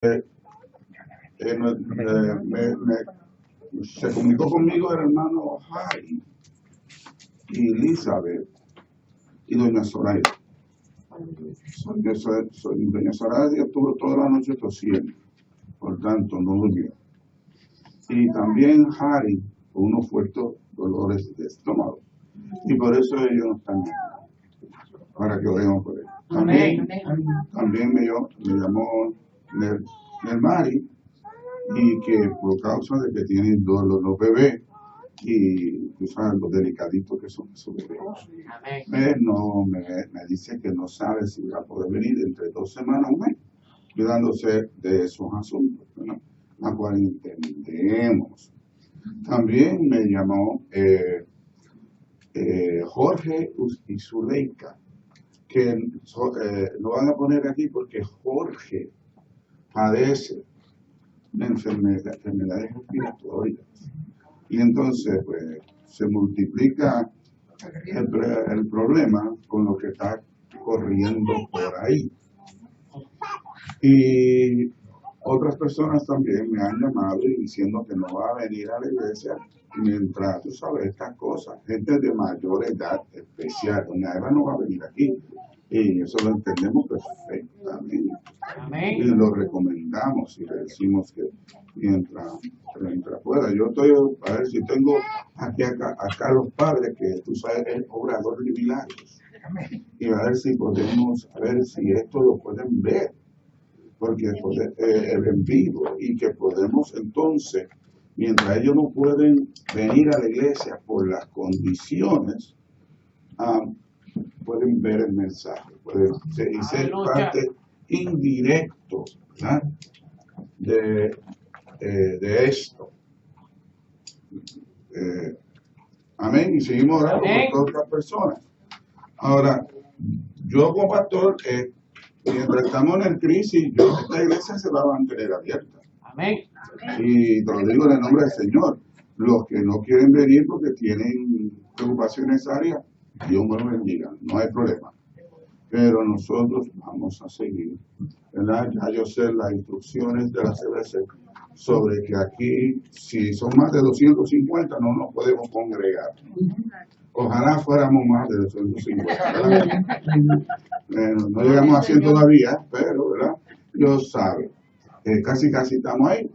Se comunicó conmigo el hermano Harry y Elizabeth y doña Soraya. Doña Soraya estuvo toda la noche tosiendo, por tanto no durmió. Y también Harry con unos fuertes dolores de estómago. Y por eso ellos no están aquí, para que oremos por él. También me llamó Mari, y que por causa de que tienen los bebés, y tú sabes lo delicaditos que son esos bebés, me dice que no sabe si va a poder venir entre 2 semanas o un mes, cuidándose de esos asuntos, ¿no? A cual entendemos. También me llamó Jorge y Zuleika, que lo van a poner aquí porque Jorge padece de enfermedades respiratorias. Y entonces, pues, se multiplica el problema con lo que está corriendo por ahí. Y otras personas también me han llamado y diciendo que no va a venir a la iglesia mientras, tú sabes, estas cosas. Gente de mayor edad especial. Doña Eva no va a venir aquí. Y eso lo entendemos perfectamente. Amén. Y lo recomendamos y le decimos que mientras pueda. Yo estoy, a ver si tengo acá los padres, que tú sabes, es obrador de milagros. Amén. Y a ver si podemos, a ver si esto lo pueden ver, porque es en vivo, y que podemos entonces, mientras ellos no pueden venir a la iglesia por las condiciones, pueden ver el mensaje, pueden ser parte indirecto, ¿verdad? de esto. Amén. Y seguimos orando por todas las personas. Ahora, yo como pastor, mientras estamos en el crisis, esta iglesia se va a mantener abierta. Amén. Y te lo digo en el nombre del Señor. Los que no quieren venir porque tienen preocupaciones áreas, Dios me lo bendiga, no hay problema. Pero nosotros vamos a seguir, ¿verdad? Ya yo sé las instrucciones de la CBC sobre que aquí, si son más de 250, no nos podemos congregar. Ojalá fuéramos más de 250, ¿verdad? Bueno, no llegamos a 100 todavía, pero, ¿verdad? Dios sabe. Casi estamos ahí.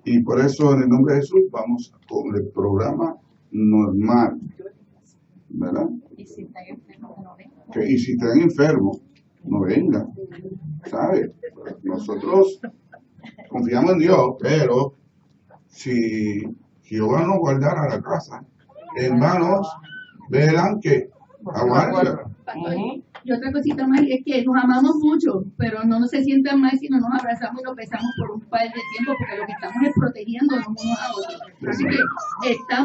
Y por eso, en el nombre de Jesús, vamos con el programa normal, ¿verdad? Y si están enfermos, no vengan. Y si están enfermos, no vengan. ¿Sabes? Nosotros confiamos en Dios, pero si Jehová nos guardara la casa, hermanos, verán que aguardan. Y otra cosita más es que nos amamos mucho, pero no se sientan mal si no nos abrazamos y nos besamos por un par de tiempo, porque lo que estamos es protegiéndonos unos a otros. Así que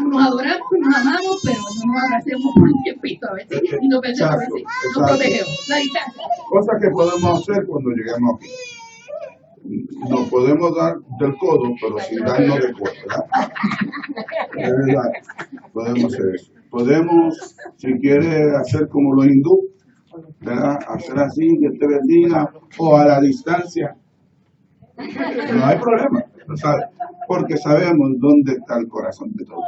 nos adoramos, nos amamos, pero no nos abracemos por un tiempito a veces y nos besamos a veces, nos protegemos. La distancia. Cosas que podemos hacer cuando lleguemos aquí. Nos podemos dar del codo, pero sin darnos de codo, ¿verdad? Podemos hacer eso. Podemos, si quiere, hacer como los hindú, ¿verdad? Hacer así, que te bendiga, o a la distancia. No hay problema, ¿sabes? Porque sabemos dónde está el corazón de todos.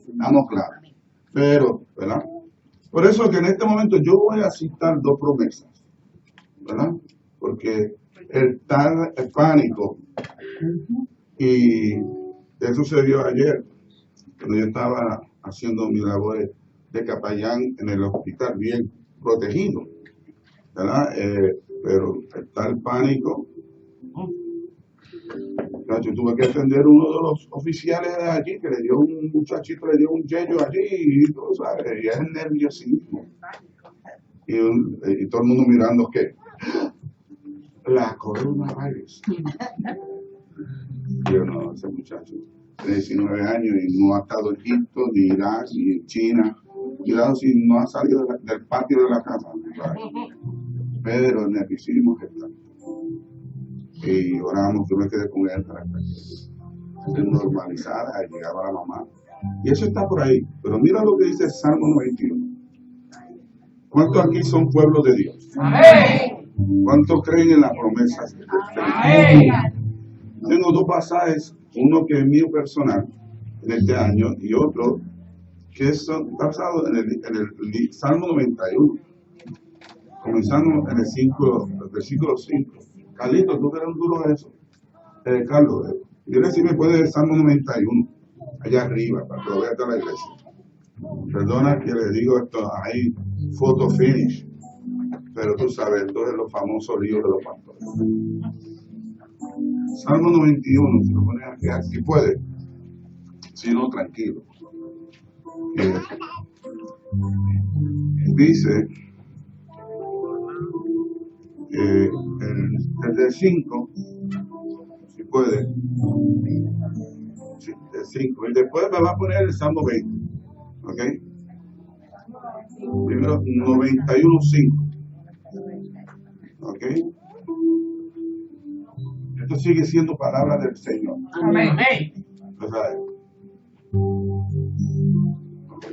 Estamos claros. Pero, ¿verdad? Por eso que en este momento yo voy a citar 2 promesas, ¿verdad? Porque el pánico, y eso sucedió ayer, cuando yo estaba haciendo mis labores de capellán en el hospital, bien protegido, ¿verdad? Pero está el pánico. Yo tuve que atender a uno de los oficiales de allí, que le dio un muchachito, le dio un yello allí, y tú sabes, y es el nerviosismo. Y todo el mundo mirando que la coronavirus. Yo no, ese muchacho de 19 años y no ha estado en Egipto, ni Irak, ni en China. Cuidado si no ha salido del patio de la casa. Pero el nerviosismo es el tanto. Y oramos, yo me quedé con él para que normalizada, llegaba la mamá. Y eso está por ahí. Pero mira lo que dice Salmo 91. ¿Cuántos aquí son pueblos de Dios? Amén. ¿Cuántos creen en las promesas de Dios? Tengo dos pasajes, uno que es mío personal en este año y otro que son basados en el Salmo 91. Comenzando en el versículo 5. Carlitos, tú eres un duro de eso. Carlos, dile si me puede ver el Salmo 91, allá arriba, para que lo vea toda la iglesia. Perdona que le digo esto, hay photo finish, pero tú sabes, esto es los famosos líos de los pastores. Salmo 91, si lo pones aquí, si puede, si no, tranquilo. Dice, el de 5, si puede, sí, el 5, y después me va a poner el Salmo 20, ¿ok? Primero 91:5, ¿ok? Esto sigue siendo palabra del Señor. Amén.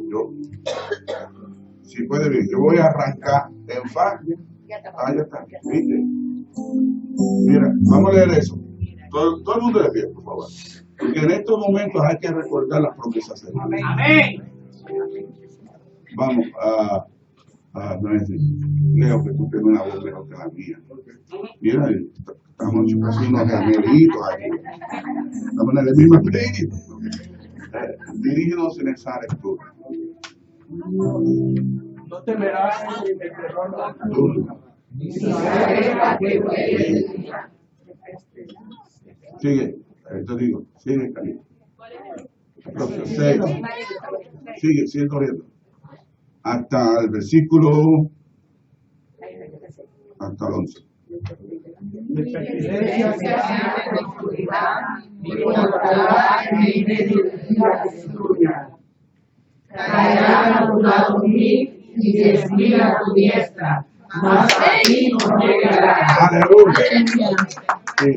Yo, si puede ver, yo voy a arrancar en fa. Ya está. ¿Viste? Mira, vamos a leer eso. Todo el mundo de pie, por favor. Porque en estos momentos hay que recordar las promesas de Dios. Amén. Vamos a Leo, que tú tienes una voz mejor que la mía. Mira, estamos casi unos gemelitos aquí. Estamos en el mismo espíritu. Dirígenos en esa lectura. No temerás el terror nocturno. Sigue, te digo, sigue, Cali. Sigue corriendo. Hasta el versículo, hasta el 11. Mi pertinencia se hace en la oscuridad, mi mortalidad en medio de la destruya. Caerán a tu lado mil y 10,000 a tu diestra, mas a ti no llegará. Aleluya. Sí.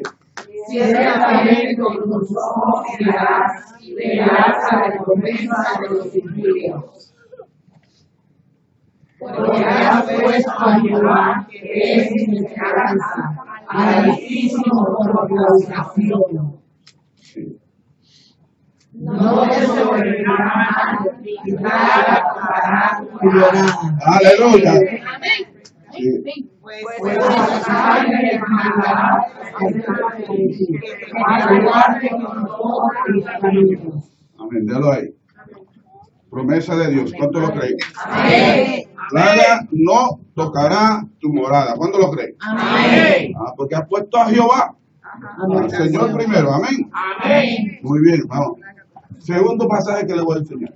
Ciertamente con tus ojos verás la recompensa de los impíos. Porque has puesto a Jehová, que es mi esperanza, al Altísimo por claudicación. No te sobrevendrá ni nada tocará tu morada. Aleluya. Amén. Pues la sangre mandará para guardarte con todos tus caminos. Amén, déjalo ahí. Promesa de Dios, ¿cuánto lo creen? Amén. Plaga no tocará tu morada. ¿Cuándo lo creen? Amén. Porque has puesto a Jehová, al Señor primero. Amén. Amén. Muy bien, vamos. Segundo pasaje que le voy a enseñar.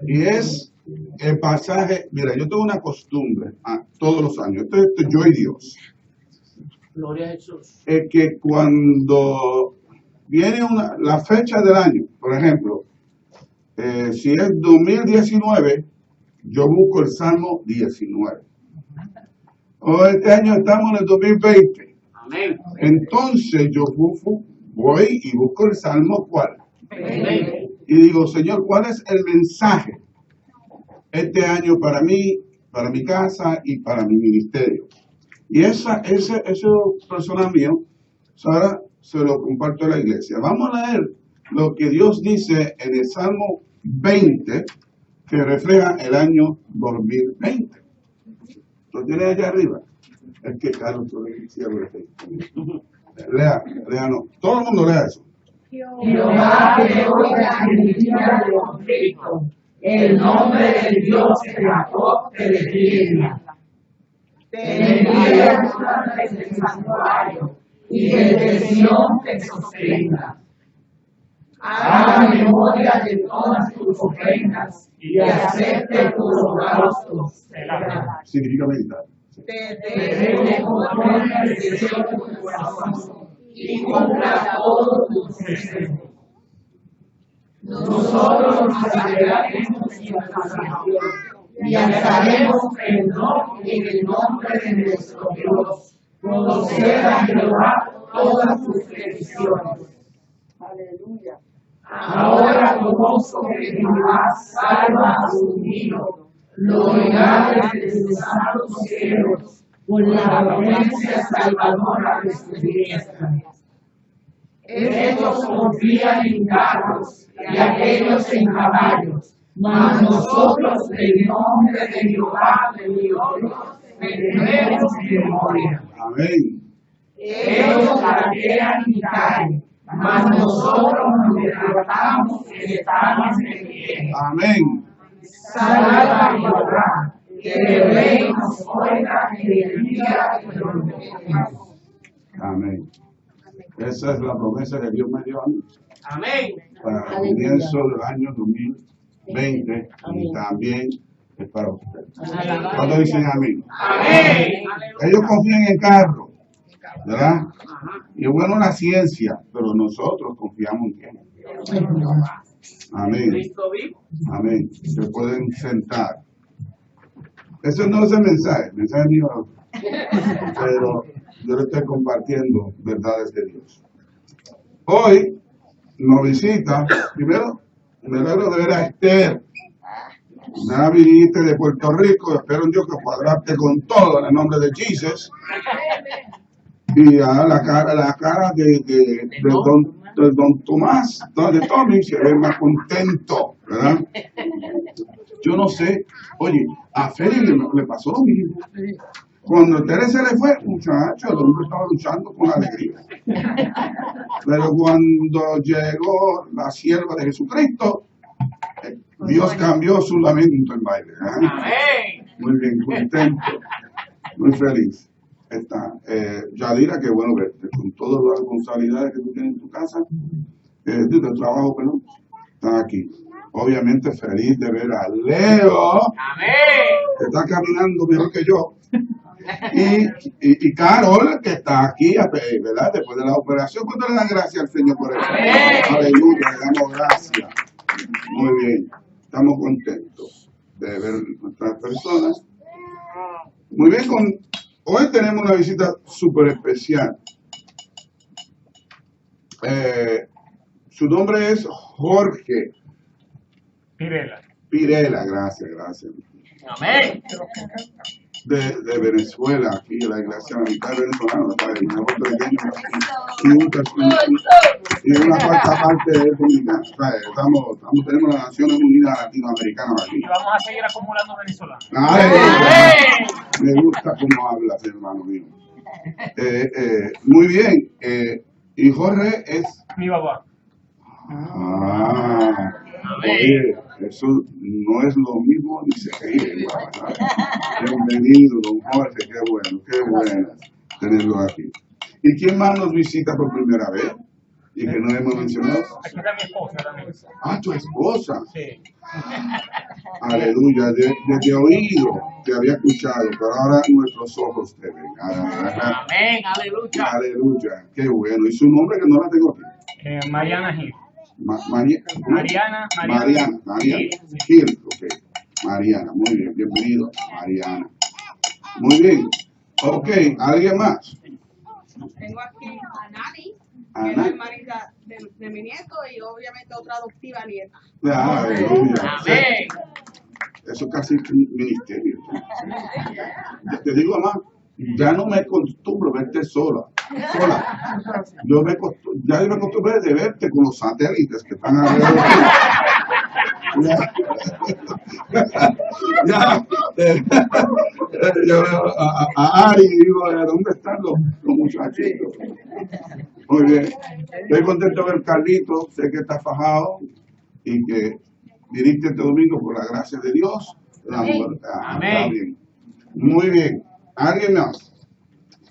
Y es el pasaje, mira, yo tengo una costumbre todos los años, esto es yo y Dios. Gloria a Jesús. Es que cuando viene la fecha del año, por ejemplo, si es 2019, yo busco el Salmo 19. O este año estamos en el 2020. Amén. Entonces yo voy y busco el Salmo ¿cuál? Amén. Y digo, Señor, ¿cuál es el mensaje este año para mí, para mi casa y para mi ministerio? Y ese personal mío, Sara, se lo comparto a la iglesia. Vamos a leer lo que Dios dice en el Salmo 20, que refleja el año 2020. ¿Lo tienes allá arriba? Es que Carlos, tú le decías, lea, no. Todo el mundo lea eso. Jehová te oiga en el día del conflicto. El nombre del Dios de Jacob te defienda. Te envía desde el santuario y desde Sion te sostenga. Haga memoria de todas tus ofrendas y acepte tus holocaustos. Significa meditar. Te controle el deseo de tu corazón y cumpla todos tus deseos. Nosotros nos alegraremos en la salvación y alzaremos perdón en el nombre de nuestro Dios. Conceda a Jehová todas tus peticiones. Aleluya. Ahora conozco que Jehová salva a su ungido, lo oirá desde sus santos cielos, por la potencia salvadora de su diestra. Estos confían en carros y aquellos en caballos, mas nosotros del nombre de Jehová de Dios tendremos memoria. Amén. Ellos gatean y caen, mas nosotros nos levantamos y estamos en pie. Amén. Salva Jehová, que el rey nos oiga en el día de los juicios. Amén. Esa es la promesa que Dios me dio a mí. Amén. Para el comienzo del año 2020 y también es para ustedes. ¿Cuándo dicen amén? Amén. Ellos confían en carro, ¿verdad? Y es bueno la ciencia, pero nosotros confiamos en quién. Amén. Cristo vivo. Amén. Se pueden sentar. Eso no es el mensaje mío, pero yo le estoy compartiendo verdades de Dios. Hoy nos visita, primero, me alegro de ver a Esther. Ya viniste de Puerto Rico, espero en Dios que cuadraste con todo en el nombre de Jesus. Y a la cara de don Tomás, de Tommy, se ve más contento, ¿verdad? Yo no sé, oye, a Félix le pasó lo mismo. Cuando Teresa se le fue, muchacho, el hombre estaba luchando con alegría. Pero cuando llegó la sierva de Jesucristo, Dios cambió su lamento en baile. Amén. Muy bien, contento, muy feliz. Está Yadira, qué bueno verte, con todas las responsabilidades que tú tienes en tu casa, de tu trabajo, pero estás aquí. Obviamente feliz de ver a Leo, Amén. que está caminando mejor que yo. Y Carol, que está aquí, ¿verdad? Después de la operación, ¿cuánto le dan gracias al Señor por eso? Amén. Aleluya, le damos gracias. Muy bien, estamos contentos de ver nuestras personas. Muy bien, hoy tenemos una visita súper especial. Su nombre es Jorge Pirela, gracias. Amén. De Venezuela, aquí la iglesia militar venezolana, y una cuarta parte de dominicana. Tenemos las Naciones Unidas Latinoamericanas aquí. Y vamos a seguir acumulando venezolanos. Me gusta cómo hablas, hermano mío. Muy bien. Y Jorge es... Mi papá. Oye, eso no es lo mismo ni se ríe igual, ¿verdad? Bienvenido, don Jorge, qué bueno tenerlo aquí. ¿Y quién más nos visita por primera vez? Y que no hemos mencionado. Aquí está mi esposa también. Ah, tu esposa. Sí. Aleluya, desde oído te había escuchado, pero ahora nuestros ojos te ven. Amén, aleluya. Aleluya, qué bueno. ¿Y su nombre que no la tengo aquí? Mariana Gil. Mariana Gil. Gil, ok. Mariana, muy bien, bienvenido, Mariana. Muy bien. Ok, ¿alguien más? Tengo aquí a Nani, que Ana. es la hermanita de mi nieto y obviamente otra adoptiva nieta. Aleluya. Amén. Eso es casi un ministerio. Te digo más, ya no me acostumbro a verte sola. Yo me acostumbré de verte con los satélites que están alrededor de ti. Yo veo a Ari y digo, ¿dónde están los muchachitos? Muy bien. Estoy contento de ver Carlito, sé que está fajado y que viniste este domingo por la gracia de Dios. Amén. Está bien. Muy bien. ¿Alguien más?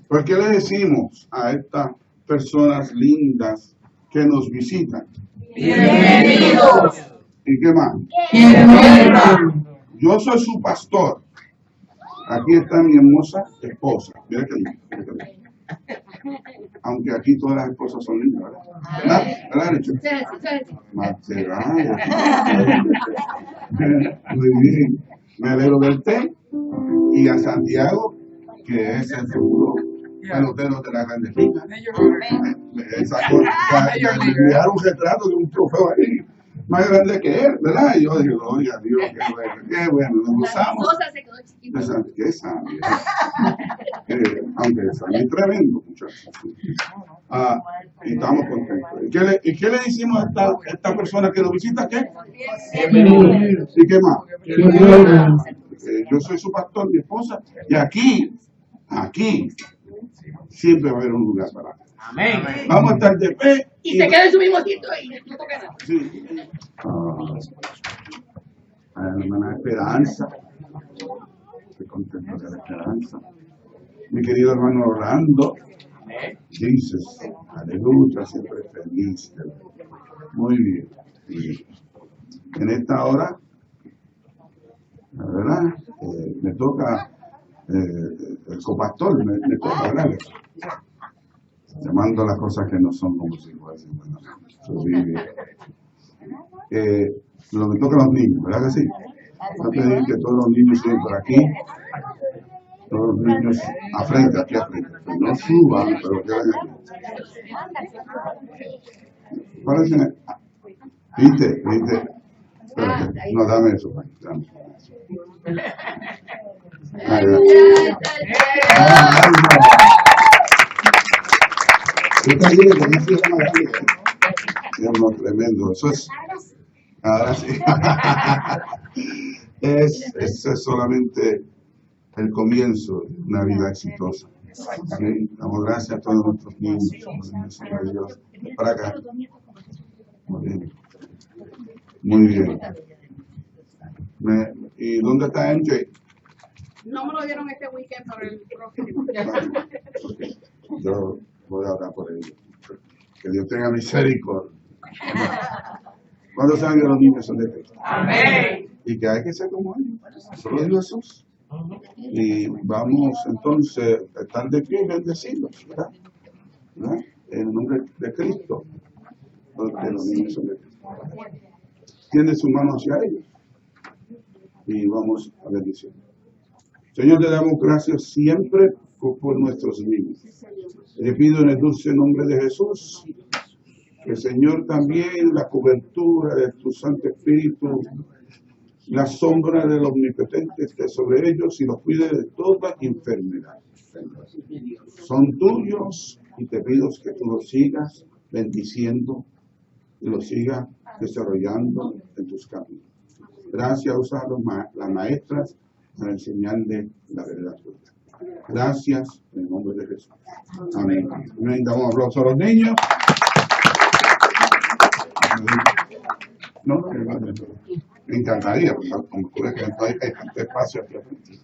¿Por qué le decimos a estas personas lindas que nos visitan? Bienvenidos. ¿Y qué más? Bienvenidos. Yo soy su pastor. Aquí está mi hermosa esposa. Mira que linda. Aunque aquí todas las esposas son lindas, ¿verdad? ¿Verdad, Richo? Muy bien. Me alegro verte. Y a Santiago, que es el seguro pelotero de la Grande Liga. Me enviaron un retrato de un trofeo ahí. más grande que él, ¿verdad? Y yo digo, oye, Dios, qué bueno, nos La gozamos. cosa se quedó chiquita. Qué sabio. Aunque es tremendo, muchachos. Y estamos contentos. ¿Y qué le decimos a esta persona que lo visita? ¿Qué? ¿Y qué más? Yo soy su pastor, mi esposa, y aquí, siempre va a haber un lugar para él. Amén. Vamos a estar de pie. Y se queda en su mismo sitio y no toca nada. Sí. La hermana Esperanza. Estoy contento de la Esperanza. Mi querido hermano Orlando. Dices, aleluya, siempre feliz. Muy bien. Y en esta hora, la verdad, me toca el copastor, me toca hablarle. Llamando las cosas que no son como si fuesen. Bueno, lo que toca a los niños, ¿verdad que sí? No pedir que todos los niños estén por aquí, todos los niños a frente, aquí a frente. No suban, pero queden aquí. Parece, ¿viste? Espérate, no, dame eso, dame eso. Tremendo, eso es. Ahora sí. Eso es solamente el comienzo de una vida exitosa. ¿Sí? Damos gracias a todos nuestros niños. Señor Dios. Para acá. Muy bien. Muy bien. ¿Y dónde está MJ? No me lo dieron este weekend por el próximo. Yo voy a orar por ellos. Que Dios tenga misericordia. ¿Cuántos años los niños son de Cristo? Amén. Y que hay que ser como ellos. Solo es Jesús. Y vamos entonces a estar de pie y bendecidos, ¿verdad? En el nombre de Cristo. Porque los niños son de Cristo. Tiende su mano hacia ellos. Y vamos a bendecir. Señor, te damos gracias siempre por nuestros niños. Le pido en el dulce nombre de Jesús que el Señor también la cobertura de tu Santo Espíritu, la sombra del Omnipotente esté sobre ellos y los cuide de toda enfermedad. Son tuyos y te pido que tú los sigas bendiciendo y los sigas desarrollando en tus caminos. Gracias a las maestras para enseñarle la verdad tuya. Gracias en el nombre de Jesús. Amén. Amén. Damos un aplauso a los niños. No, me encantaría, porque como tú ves que no hay tanto espacio aquí frente.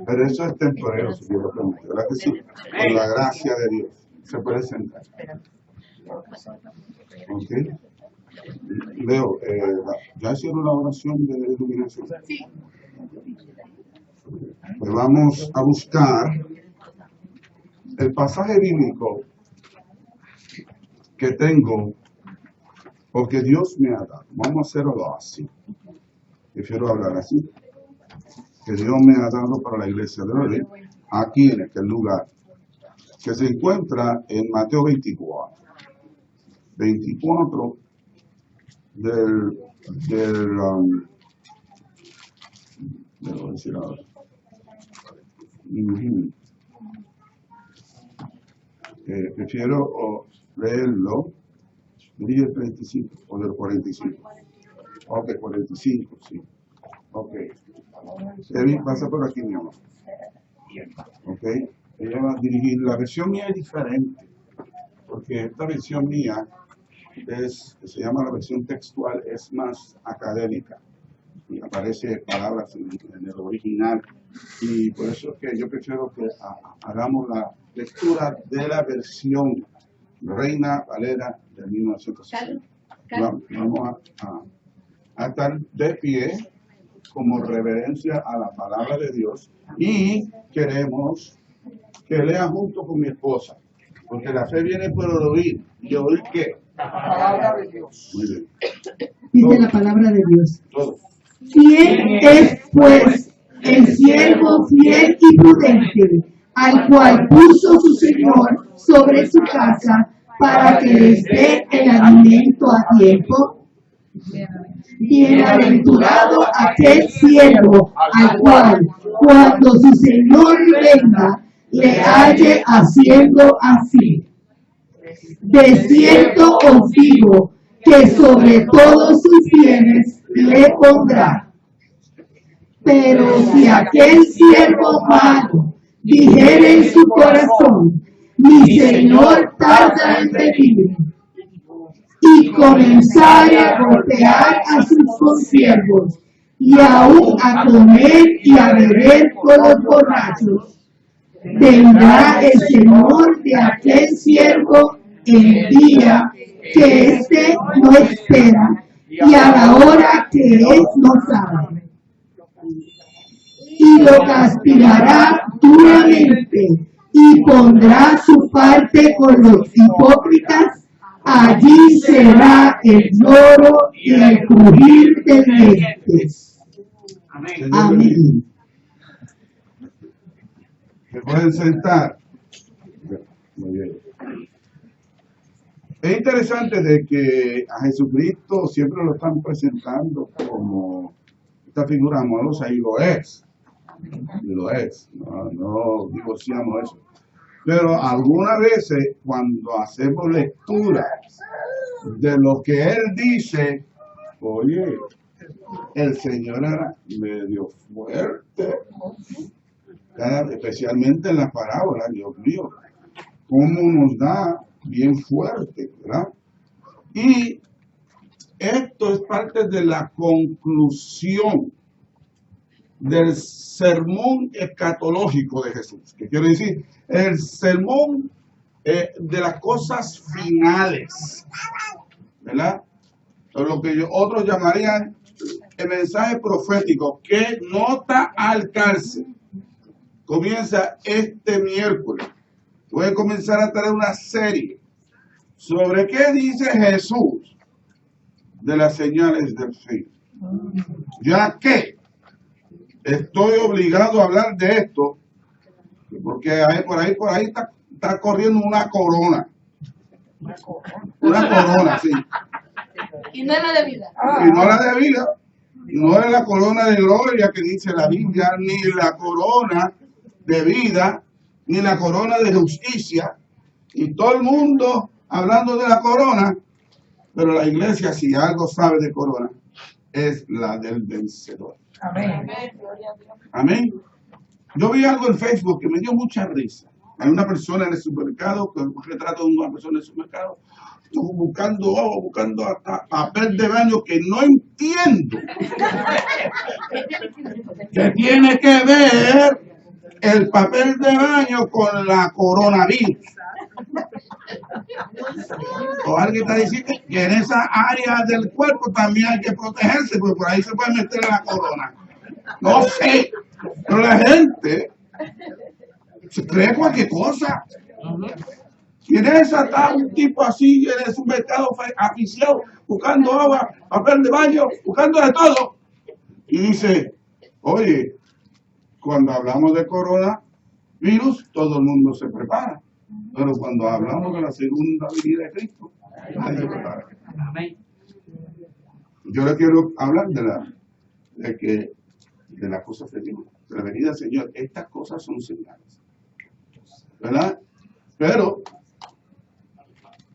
Pero eso es temporero, si Dios lo permite, ¿verdad que sí? Por la gracia de Dios. Se puede sentar. ¿Ok? Leo, ¿ya hicieron la oración de iluminación? Sí. Pues vamos a buscar el pasaje bíblico que tengo, porque Dios me ha dado. Vamos a hacerlo así. Prefiero hablar así. Que Dios me ha dado para la iglesia de hoy, aquí en este lugar, que se encuentra en Mateo 24. 24 debo decir ahora. Prefiero leerlo del 35 o del 45. Ok, 45, sí. Ok. Debbie, pasa por aquí, mi amor. Ok. Ella va a dirigir. La versión mía es diferente, porque esta versión mía se llama la versión textual, es más académica. Y aparece palabras en el original. Y por eso es que yo prefiero que hagamos la lectura de la versión Reina Valera de 1960. Vamos a estar de pie como reverencia a la palabra de Dios y queremos que lea junto con mi esposa, porque la fe viene por el oír. ¿Y oír qué? La palabra de Dios. Muy bien. Dice la palabra de Dios. Todos. ¿Quién es, pues, el siervo fiel y prudente, al cual puso su Señor sobre su casa para que les dé el alimento a tiempo? Bienaventurado aquel siervo al cual, cuando su Señor venga, le halle haciendo así. De cierto os digo que sobre todos sus bienes le pondrá. Pero si aquel siervo malo dijere en su corazón, mi Señor tarda en venir, y comenzare a golpear a sus consiervos, y aún a comer y a beber con los borrachos, vendrá el Señor de aquel siervo en el día que éste no espera, y a la hora que él no sabe, y lo castigará duramente, y pondrá su parte con los hipócritas. Allí será el lloro y el crujir de dientes. Amén. Se pueden sentar. Muy bien. Es interesante de que a Jesucristo siempre lo están presentando como esta figura amorosa, y lo es. Y lo es. No divorciamos eso. Pero algunas veces cuando hacemos lectura de lo que él dice, oye, el Señor era medio fuerte, especialmente en la parábola, Dios mío, cómo nos da bien fuerte, ¿verdad? Y esto es parte de la conclusión del sermón escatológico de Jesús, que quiere decir el sermón de las cosas finales, ¿verdad? O lo que otros llamarían el mensaje profético, que nota al cárcel comienza este miércoles. Voy a comenzar a traer una serie sobre qué dice Jesús de las señales del fin, ya que estoy obligado a hablar de esto, porque por ahí está corriendo una corona. Una corona, sí. Y no es la de vida. Y no la de vida. No es la corona de gloria que dice la Biblia, ni la corona de vida, ni la corona de justicia. Y todo el mundo hablando de la corona, pero la iglesia, si algo sabe de corona, es la del vencedor. Amén. Amén. Yo vi algo en Facebook que me dio mucha risa. Hay una persona en el supermercado, un retrato de una persona en el supermercado, buscando hasta papel de baño, que no entiendo. ¿Qué tiene que ver el papel de baño con la coronavirus? O alguien está diciendo que en esa área del cuerpo también hay que protegerse, porque por ahí se puede meter la corona. No sé, pero la gente se cree cualquier cosa. Y en esa está un tipo así en el supermercado aficiado, buscando agua, papel de baño, buscando de todo. Y dice, oye, cuando hablamos de coronavirus, todo el mundo se prepara. Pero cuando hablamos de la segunda venida de Cristo, nadie se prepara. Yo le quiero hablar de la cosa feliz, de la venida del Señor. Estas cosas son señales, ¿verdad? Pero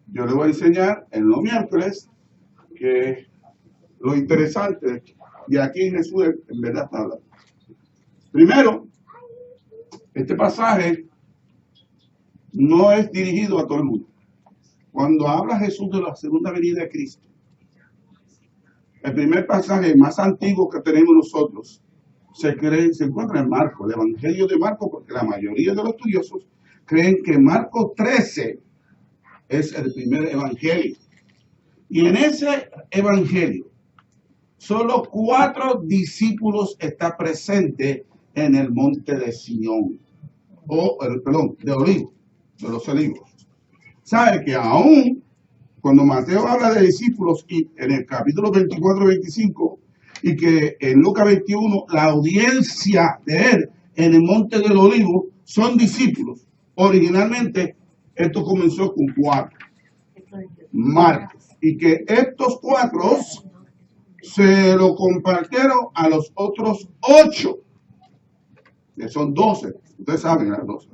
yo le voy a enseñar en los miércoles que lo interesante de aquí Jesús en verdad está hablando. Primero, este pasaje no es dirigido a todo el mundo. Cuando habla Jesús de la segunda venida de Cristo, el primer pasaje más antiguo que tenemos nosotros se encuentra en Marcos, el Evangelio de Marcos, porque la mayoría de los estudiosos creen que Marcos 13 es el primer evangelio. Y en ese evangelio, solo 4 discípulos están presentes en el monte de Sión, de Olivos, de los Olivos. ¿Sabe que aún cuando Mateo habla de discípulos, y en el capítulo 24-25, y que en Lucas 21, la audiencia de él en el monte del Olivo son discípulos? Originalmente, esto comenzó con 4. Marcos. Y que estos 4 se lo compartieron a los otros 8, que son 12. Ustedes saben, las 12.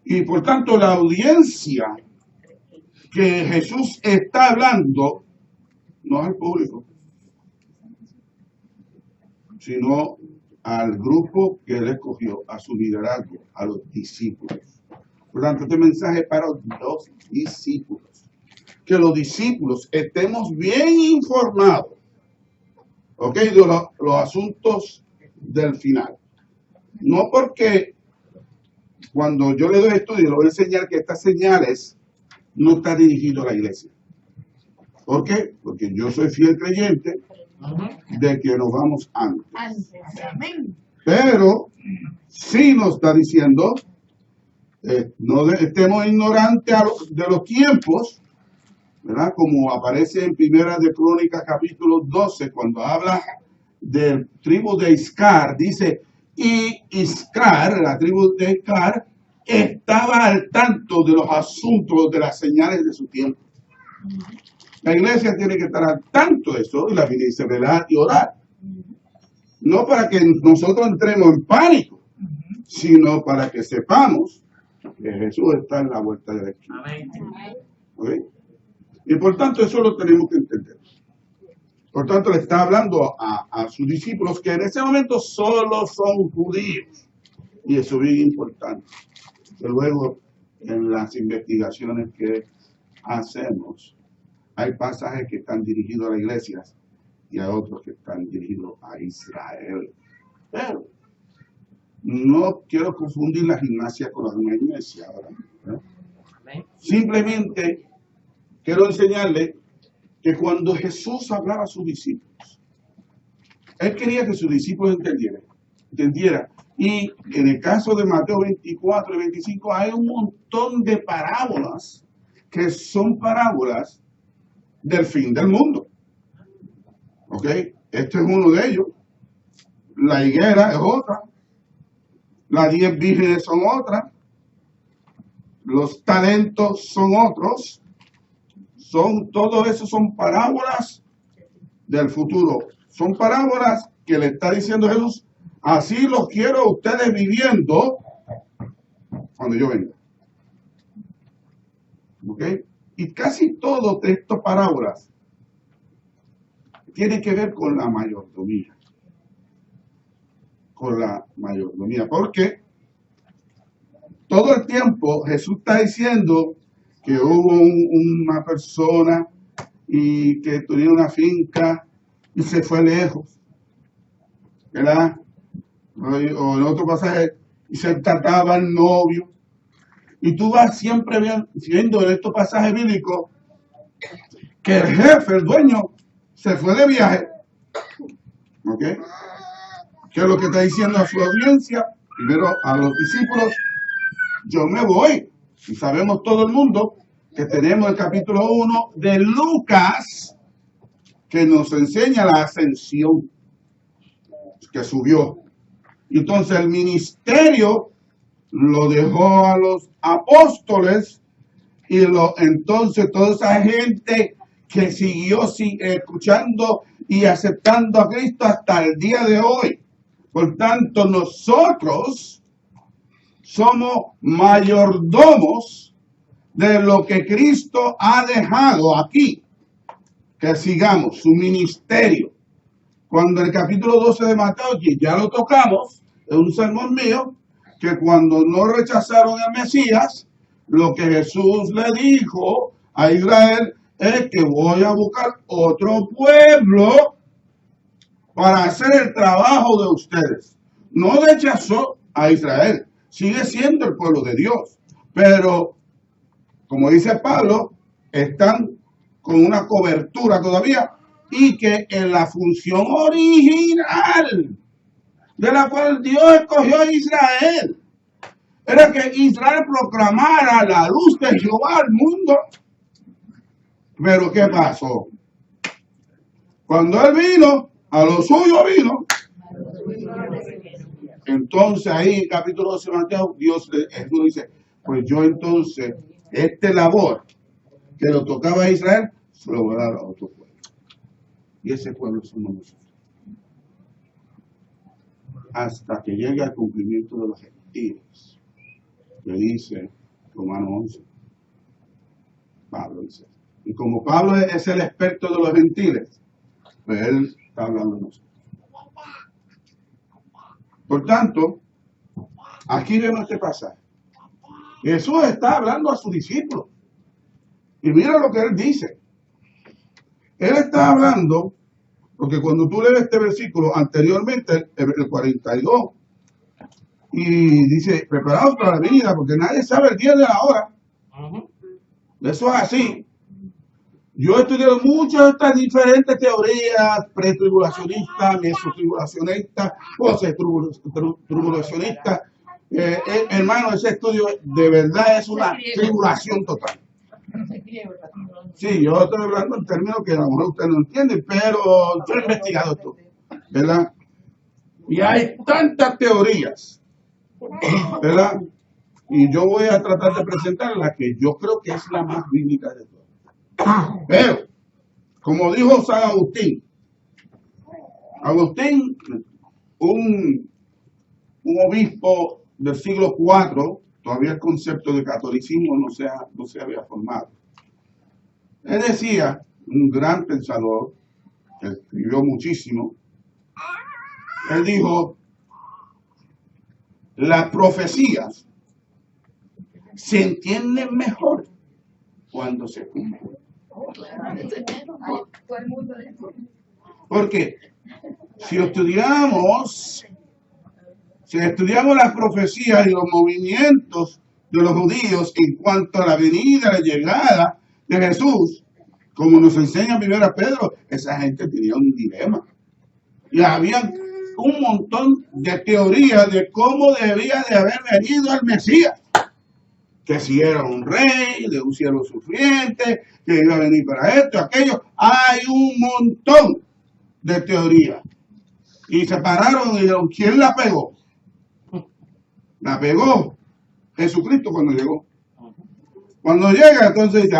Y por tanto, la audiencia que Jesús está hablando no es al público, sino al grupo que él escogió, a su liderazgo, a los discípulos. Por tanto, este mensaje es para los discípulos. Que los discípulos estemos bien informados, ¿ok?, de los asuntos del final. No porque cuando yo le doy estudio, le voy a enseñar que estas señales no están dirigidas a la iglesia. ¿Por qué? Porque yo soy fiel creyente de que nos vamos antes. Pero sí nos está diciendo, no estemos ignorantes de los tiempos, ¿verdad? Como aparece en Primera de Crónicas capítulo 12, cuando habla del tribu de Iscar, dice, y Iscar, la tribu de Iscar, estaba al tanto de los asuntos, de las señales de su tiempo. La iglesia tiene que estar al tanto de eso, y la vida dice velar y orar. No para que nosotros entremos en pánico, sino para que sepamos que Jesús está en la vuelta de la esquina. ¿Okay? Y por tanto eso lo tenemos que entender. Por tanto le está hablando a sus discípulos que en ese momento solo son judíos. Y eso es bien importante. Que luego en las investigaciones que hacemos hay pasajes que están dirigidos a las iglesias y a otros que están dirigidos a Israel. Pero no quiero confundir la gimnasia con la iglesia ahora. Simplemente quiero enseñarle que cuando Jesús hablaba a sus discípulos, él quería que sus discípulos entendieran. Y en el caso de Mateo 24 y 25 hay un montón de parábolas que son parábolas del fin del mundo. ¿Ok? Este es uno de ellos. La higuera es otra. Las 10 vírgenes son otras. Los talentos son otros. Todo eso son parábolas del futuro. Son parábolas que le está diciendo Jesús, así los quiero a ustedes viviendo cuando yo venga. ¿Ok? Y casi todas estas parábolas tienen que ver con la mayordomía. Con la mayordomía. Porque todo el tiempo Jesús está diciendo que hubo una persona y que tenía una finca y se fue lejos, ¿verdad? O en otro pasaje, y se trataba el novio. Y tú vas siempre viendo en estos pasajes bíblicos que el jefe, el dueño, se fue de viaje. ¿Ok? ¿Qué es lo que está diciendo a su audiencia? Primero a los discípulos, yo me voy. Y sabemos todo el mundo que tenemos el capítulo 1 de Lucas, que nos enseña la ascensión, que subió. Y entonces el ministerio lo dejó a los apóstoles y entonces toda esa gente que siguió escuchando y aceptando a Cristo hasta el día de hoy. Por tanto, nosotros somos mayordomos de lo que Cristo ha dejado aquí. Que sigamos su ministerio. Cuando el capítulo 12 de Mateo, que ya lo tocamos, es un sermón mío, que cuando no rechazaron al Mesías, lo que Jesús le dijo a Israel es que voy a buscar otro pueblo para hacer el trabajo de ustedes. No rechazó a Israel, sigue siendo el pueblo de Dios, pero como dice Pablo, están con una cobertura todavía y que en la función original de la cual Dios escogió a Israel era que Israel proclamara la luz de Jehová al mundo. Pero ¿qué pasó? Cuando él vino, a lo suyo vino. Entonces ahí en capítulo 12 de Mateo, Jesús dice, pues yo entonces, labor que lo tocaba a Israel, se lo voy a dar a otro pueblo. Y ese pueblo somos nosotros. Hasta que llegue al cumplimiento de los gentiles, que dice Romanos 11. Pablo dice. Y como Pablo es el experto de los gentiles, pues él está hablando de nosotros. Por tanto, aquí vemos este pasaje. Jesús está hablando a sus discípulos. Y mira lo que él dice. Él está hablando, porque cuando tú lees este versículo anteriormente, el 42, y dice, preparados para la venida, porque nadie sabe el día de la hora. Eso es así. Yo he estudiado muchas de estas diferentes teorías, pretribulacionistas, mesotribulacionistas, post-tribulacionistas. Hermano, ese estudio de verdad es una tribulación total. Sí, yo estoy hablando en términos que a lo mejor usted no entiende, pero yo he investigado esto, ¿verdad? Y hay tantas teorías, ¿verdad? Y yo voy a tratar de presentar la que yo creo que es la más bíblica de todas. Pero, como dijo San Agustín, un obispo del siglo IV, todavía el concepto de catolicismo no se había formado. Él decía, un gran pensador, que escribió muchísimo, él dijo, las profecías se entienden mejor cuando se cumplen. Porque si estudiamos las profecías y los movimientos de los judíos en cuanto a la venida, la llegada de Jesús, como nos enseña 1 Pedro, esa gente tenía un dilema. Y había un montón de teorías de cómo debía de haber venido el Mesías. Que si era un rey, de un cielo sufriente, que iba a venir para esto, aquello. Hay un montón de teorías. Y se pararon y dijeron, ¿quién la pegó? La pegó Jesucristo cuando llegó. Cuando llega, entonces dice,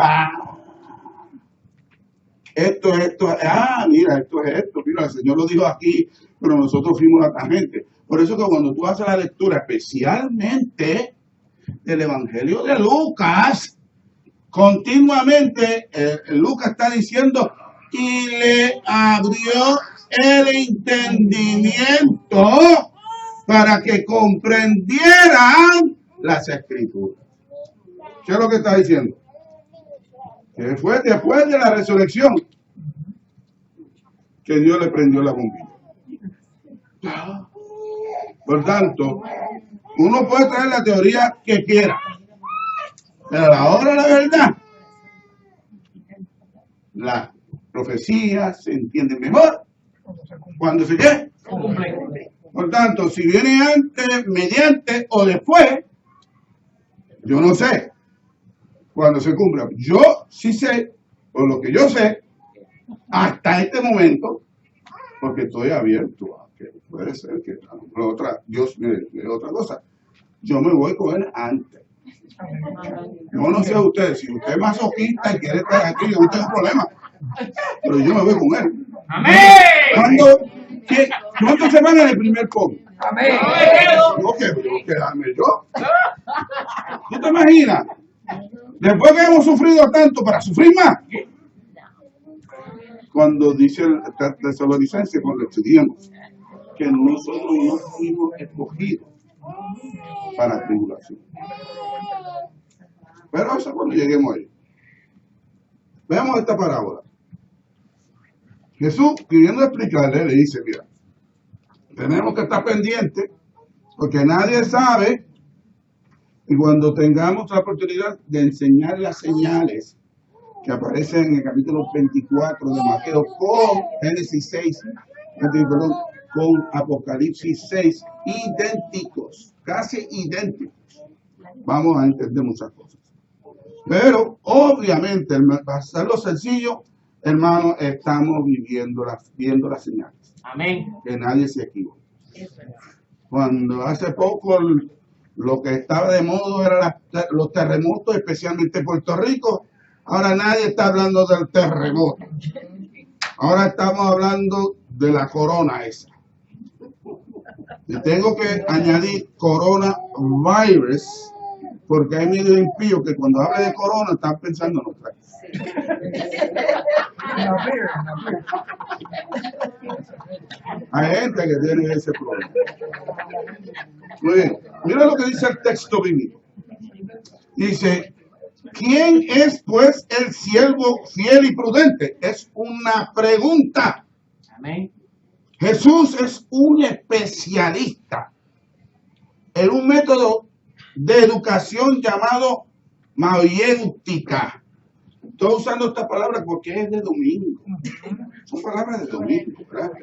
mira, esto es esto. Mira, el Señor lo dijo aquí, pero nosotros fuimos la tangente. Por eso que cuando tú haces la lectura, especialmente del Evangelio de Lucas, continuamente Lucas está diciendo, y le abrió el entendimiento para que comprendieran las Escrituras. ¿Qué es lo que está diciendo? Que fue después de la resurrección que Dios le prendió la bombilla. Por tanto, uno puede traer la teoría que quiera, pero a la hora de la verdad, la profecía se entiende mejor cuando se ¿qué? Por tanto, si viene antes, mediante o después, yo no sé cuando se cumpla. Yo sí sé, por lo que yo sé, hasta este momento, porque estoy abierto a que puede ser que Dios me dé otra cosa. Yo me voy con él antes. Yo no sé a ustedes, si usted es masoquista y quiere estar aquí, yo no tengo problema. Pero yo me voy con él. ¡Amén! ¿Cuántos se van en el primer COVID? Amén. Yo quedarme yo. ¿Tú te imaginas? Después que hemos sufrido tanto para sufrir más. Cuando dice el Tesalonicense, cuando estudiamos, que nosotros no fuimos escogidos para la tribulación. Pero eso cuando lleguemos ahí. Veamos esta parábola. Jesús, queriendo explicarle, le dice, mira, tenemos que estar pendientes, porque nadie sabe, y cuando tengamos la oportunidad de enseñar las señales que aparecen en el capítulo 24 de Mateo con Génesis 6, perdón, con Apocalipsis 6, idénticos, casi idénticos, vamos a entender muchas cosas. Pero, obviamente, para hacerlo sencillo, hermano, estamos viendo las señales. Amén. Que nadie se equivoque. Cuando hace poco lo que estaba de moda eran los terremotos, especialmente en Puerto Rico, ahora nadie está hablando del terremoto. Ahora estamos hablando de la corona esa. Le tengo que añadir coronavirus, porque hay medio impío que cuando habla de corona están pensando en otra cosa. Hay gente que tiene ese problema. Muy bien, mira lo que dice el texto bíblico. Dice, ¿quién es pues el siervo fiel y prudente? Es una pregunta. Amén. Jesús es un especialista en un método de educación llamado mayéutica. Estoy usando esta palabra porque es de domingo. Son palabras de domingo, ¿verdad?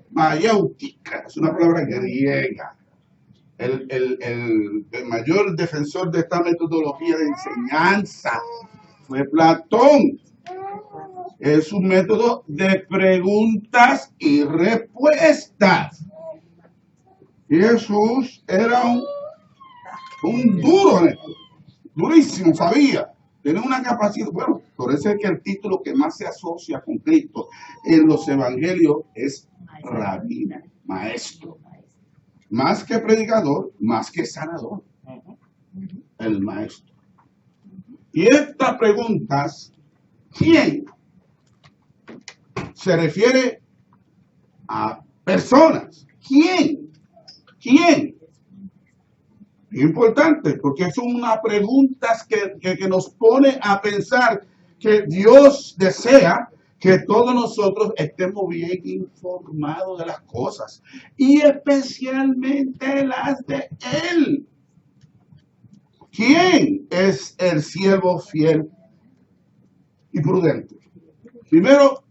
Mayéutica es una palabra griega. El mayor defensor de esta metodología de enseñanza fue Platón. Es un método de preguntas y respuestas. Y Jesús era un duro en esto, durísimo, sabía. Tenía una capacidad, bueno, por eso es que el título que más se asocia con Cristo en los evangelios es rabí, maestro. Más que predicador, más que sanador. El maestro. Y estas preguntas, ¿quién? Se refiere a personas. ¿Quién? ¿Quién? Importante, porque son unas preguntas que nos pone a pensar que Dios desea que todos nosotros estemos bien informados de las cosas, y especialmente las de Él. ¿Quién es el siervo fiel y prudente? Primero,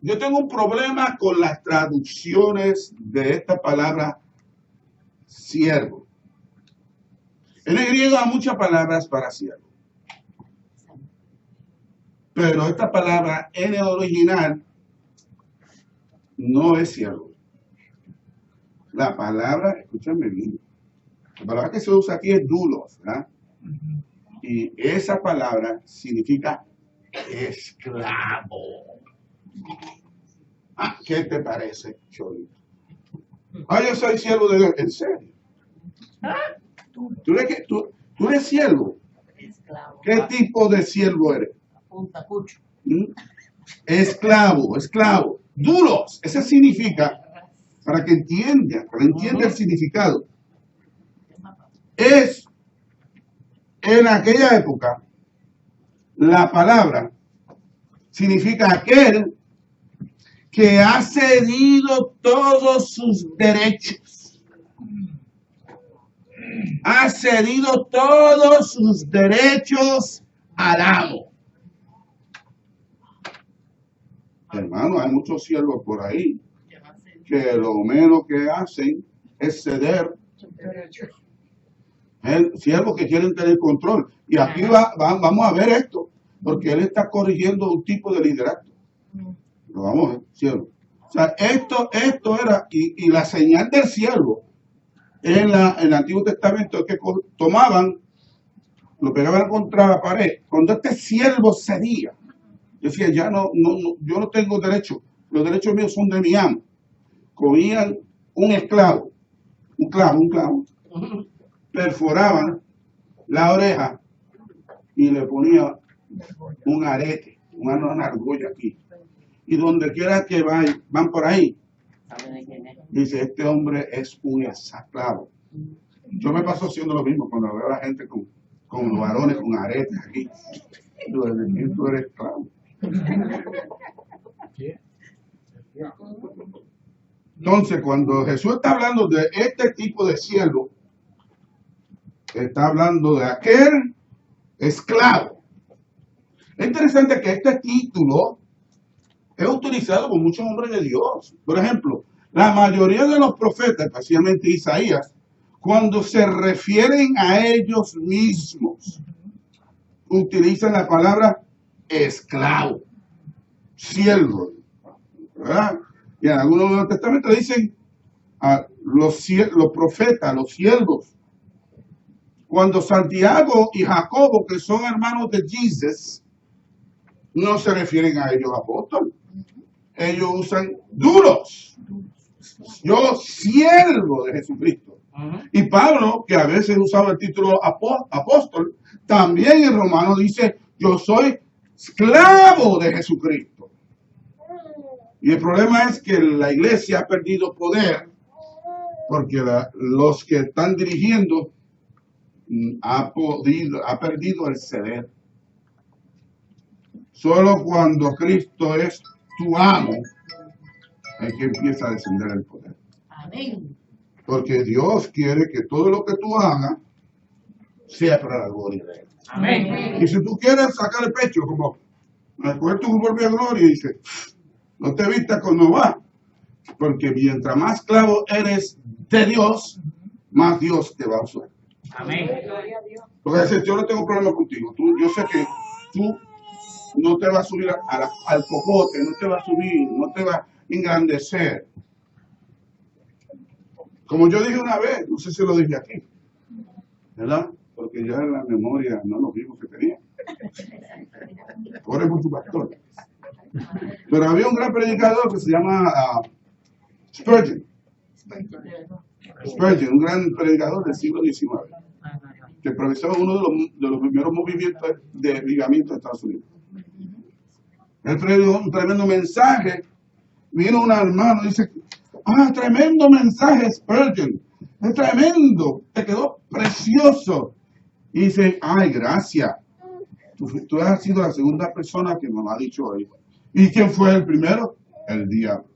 yo tengo un problema con las traducciones de esta palabra siervo. En el griego hay muchas palabras para siervo. Pero esta palabra en el original no es siervo. La palabra, escúchame bien, la palabra que se usa aquí es doulos, ¿verdad? Y esa palabra significa esclavo. ¿Qué te parece, Cholito? Yo soy siervo de Dios. ¿En serio? ¿Tú eres siervo? Esclavo. ¿Qué tipo de siervo eres? Punta cucho. Esclavo, esclavo. Duros. Ese significa, para que entienda el significado, es en aquella época la palabra significa aquel que ha cedido todos sus derechos. Ha cedido todos sus derechos al amo. Hermano, hay muchos siervos por ahí que lo menos que hacen es ceder. Siervos que quieren tener control. Y aquí vamos a ver esto, porque él está corrigiendo un tipo de liderato. Lo vamos a ver, siervo. O sea, esto era, y la señal del siervo en el Antiguo Testamento es que tomaban, lo pegaban contra la pared. Cuando este siervo cedía, decía, yo no tengo derecho, los derechos míos son de mi amo. Cogían un clavo, perforaban la oreja y le ponían un arete, una argolla aquí. Y donde quiera que van por ahí, dice, este hombre es un esclavo. Yo me paso haciendo lo mismo cuando veo a la gente con los varones con aretes aquí. Tú eres esclavo. Entonces, cuando Jesús está hablando de este tipo de siervo, está hablando de aquel esclavo. Es interesante que este título es utilizado por muchos hombres de Dios. Por ejemplo, la mayoría de los profetas, especialmente Isaías, cuando se refieren a ellos mismos, utilizan la palabra esclavo, siervo, ¿verdad? Y en algunos de los testamentos dicen a los profetas, los siervos. Cuando Santiago y Jacobo, que son hermanos de Jesús, no se refieren a ellos apóstoles. ellos usan duros. Yo, siervo de Jesucristo. Y Pablo, que a veces usaba el título apóstol, también en Romanos dice, yo soy esclavo de Jesucristo. Y el problema es que la iglesia ha perdido poder porque los que están dirigiendo ha perdido el ceder. Solo cuando Cristo es tu amo es que empieza a descender el poder. Amén. Porque Dios quiere que todo lo que tú hagas sea para la gloria de Él. Amén. Y si tú quieres sacar el pecho, como coger tu propia gloria, y dice, no te vistas con no va. Porque mientras más esclavo eres de Dios, más Dios te va a usar. Amén. Porque dice, yo no tengo problema contigo. Yo sé que tú no te vas a subir al cocote, no te vas a subir, no te vas a engrandecer. Como yo dije una vez, no sé si lo dije aquí, ¿verdad? Porque ya en la memoria no lo vimos que tenía. Pobre por tu pastor. Pero había un gran predicador que se llama Spurgeon. Spurgeon, un gran predicador del siglo XIX, que profesó uno de los primeros movimientos de avivamiento de Estados Unidos. Él predicó un tremendo mensaje. Vino un hermano y dice, tremendo mensaje, Spurgeon, es tremendo, te quedó precioso. Y dice, ay, gracias, tú has sido la segunda persona que me lo ha dicho hoy. ¿Y quién fue el primero? El diablo.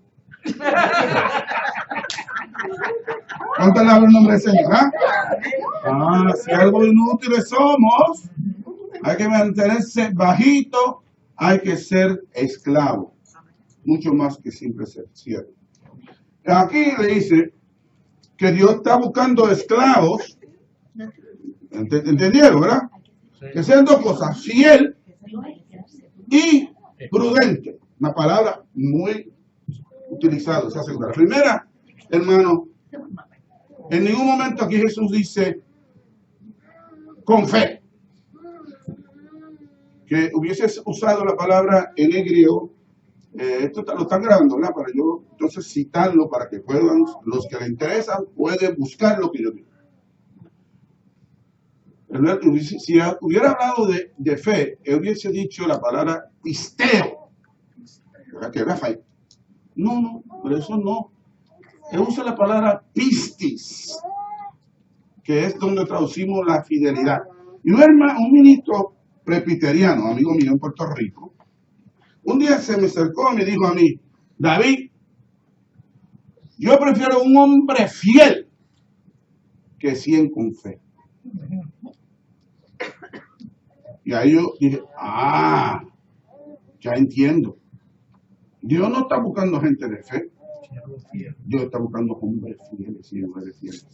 ¿Cuánto le habla el nombre del Señor? Si algo inútiles somos, hay que mantenerse bajito, hay que ser esclavo, mucho más que siempre ser siervo. Aquí le dice que Dios está buscando esclavos, ¿entendieron, verdad? Que sean dos cosas, fiel y prudente, una palabra muy utilizada, esa segunda. La primera, hermano, en ningún momento aquí Jesús dice con fe. Que hubieses usado la palabra en el griego, esto lo están grabando, ¿verdad? Para yo entonces citarlo para que puedan, los que les interesan, pueden buscar lo que yo digo. Si hubiera hablado de fe, él hubiese dicho la palabra pisteo, ¿verdad? Que era fe. No, pero eso no. Él usa la palabra pistis, que es donde traducimos la fidelidad. Y un ministro presbiteriano, amigo mío en Puerto Rico, un día se me acercó y me dijo a mí, David, yo prefiero un hombre fiel que 100 con fe. Y ahí yo dije, ya entiendo. Dios no está buscando gente de fe. Dios está buscando hombres fieles y mujeres fieles.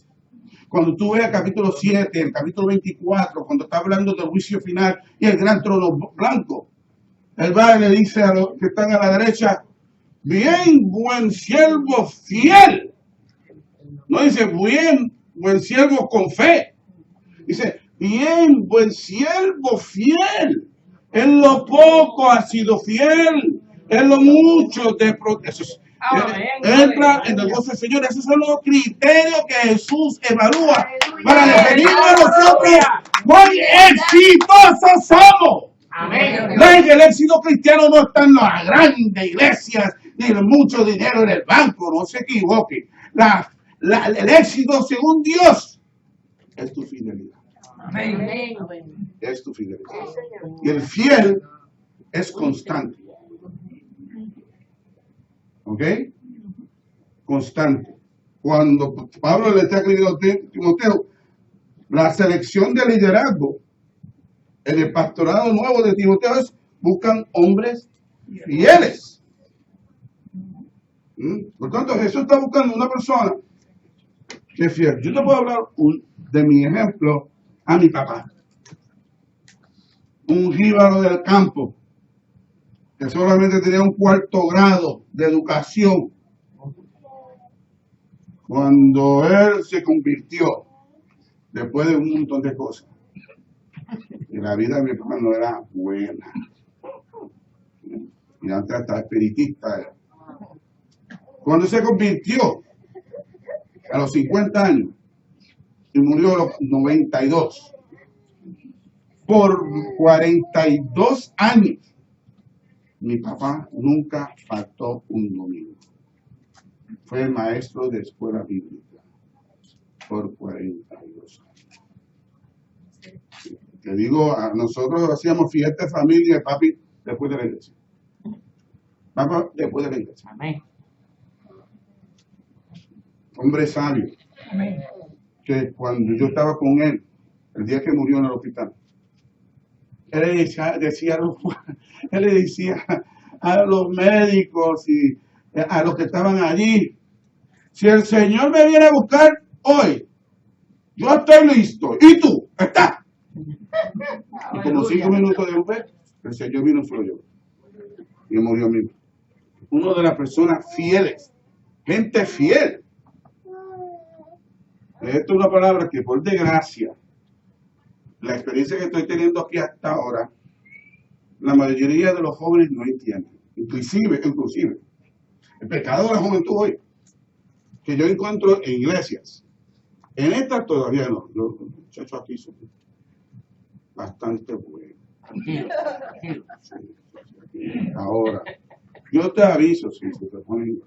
Cuando tú ves el capítulo 7, el capítulo 24, cuando está hablando del juicio final y el gran trono blanco, él va y le dice a los que están a la derecha, bien, buen siervo fiel. No dice, bien, buen siervo con fe. Dice, bien, buen siervo fiel. En lo poco ha sido fiel, en lo mucho de procesos. Entra en el gozo del Señor. Esos son los criterios que Jesús evalúa para definirnos a nosotros cuán exitosos somos. Amén. El éxito cristiano no está en las grandes iglesias ni en mucho dinero en el banco, no se equivoque. El éxito según Dios es tu fidelidad. Amén. Es tu fidelidad. Y el fiel es constante. ¿Ok? Constante. Cuando Pablo le está escribiendo a Timoteo, la selección de liderazgo en el pastorado nuevo de Timoteo es buscan hombres fieles. Por tanto, Jesús está buscando una persona que es fiel. Yo te puedo hablar de mi ejemplo a mi papá. Un jíbaro del campo que solamente tenía un 4º grado de educación. Cuando él se convirtió, después de un montón de cosas, y la vida de mi papá no era buena. Y antes estaba espiritista, Cuando se convirtió a los 50 años y murió a los 92, por 42 años, mi papá nunca faltó un domingo. Fue maestro de escuela bíblica por 42 años. Te digo, nosotros hacíamos fiesta de familia de papi después de la iglesia. Papá después de la iglesia. Amén. Hombre sabio. Que cuando yo estaba con él, el día que murió en el hospital, él le decía a los médicos y a los que estaban allí, si el Señor me viene a buscar hoy, yo estoy listo. ¿Y tú? ¿Estás? Y como 5 minutos después, el Señor vino solo yo. Y murió mismo. Una de las personas fieles, gente fiel. Esto es una palabra que por desgracia, la experiencia que estoy teniendo aquí hasta ahora, la mayoría de los jóvenes no entienden. Inclusive, el pecado de la juventud hoy, que yo encuentro en iglesias. En estas todavía no. Los muchachos aquí son bastante buenos. Ahora, yo te aviso, si se te ponen,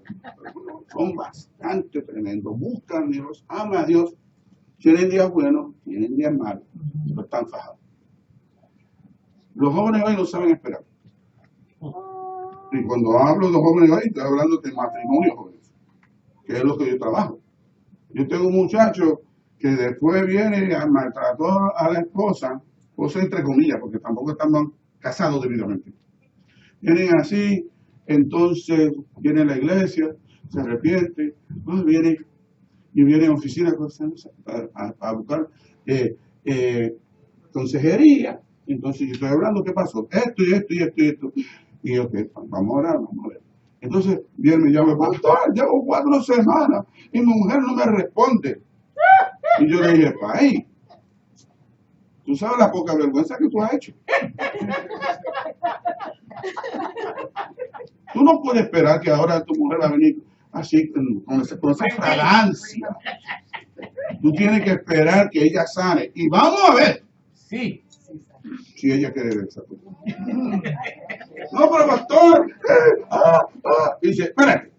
son bastante tremendos. Buscan a Dios, aman a Dios. Tienen días buenos, tienen días malos, pero están fajados. Los jóvenes hoy no saben esperar. Y cuando hablo de jóvenes hoy, estoy hablando de matrimonio jóvenes, que es lo que yo trabajo. Yo tengo un muchacho que después viene a maltratar a la esposa entre comillas, porque tampoco están casados debidamente. Vienen así, entonces viene a la iglesia, se arrepiente, viene a oficina a buscar consejería. Entonces yo estoy hablando, ¿qué pasó? Esto y esto y esto y esto. Y yo, vamos a orar, vamos a ver. Entonces viene y me llama, pastor, llevo 4 semanas y mi mujer no me responde. Y yo le dije, país, tú sabes la poca vergüenza que tú has hecho. Tú no puedes esperar que ahora tu mujer va a venir así, con esa fragancia. Tú tienes que esperar que ella sane. Y vamos a ver. Sí. Si ella quiere ver esa cosa. No, pero pastor. Dice, espérate.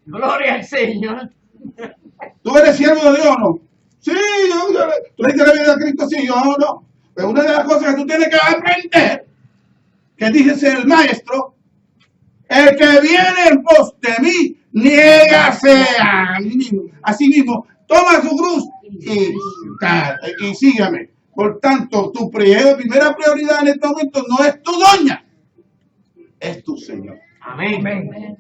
Gloria al Señor. ¿Tú eres siervo de Dios o no? Sí, tú le dices la vida de Cristo, sí, yo no. Pero una de las cosas que tú tienes que aprender, que dice el maestro, el que viene en pos de mí, niégase a sí mismo, toma su cruz y sígame. Por tanto, tu primera prioridad en este momento no es tu doña, es tu Señor. Amén.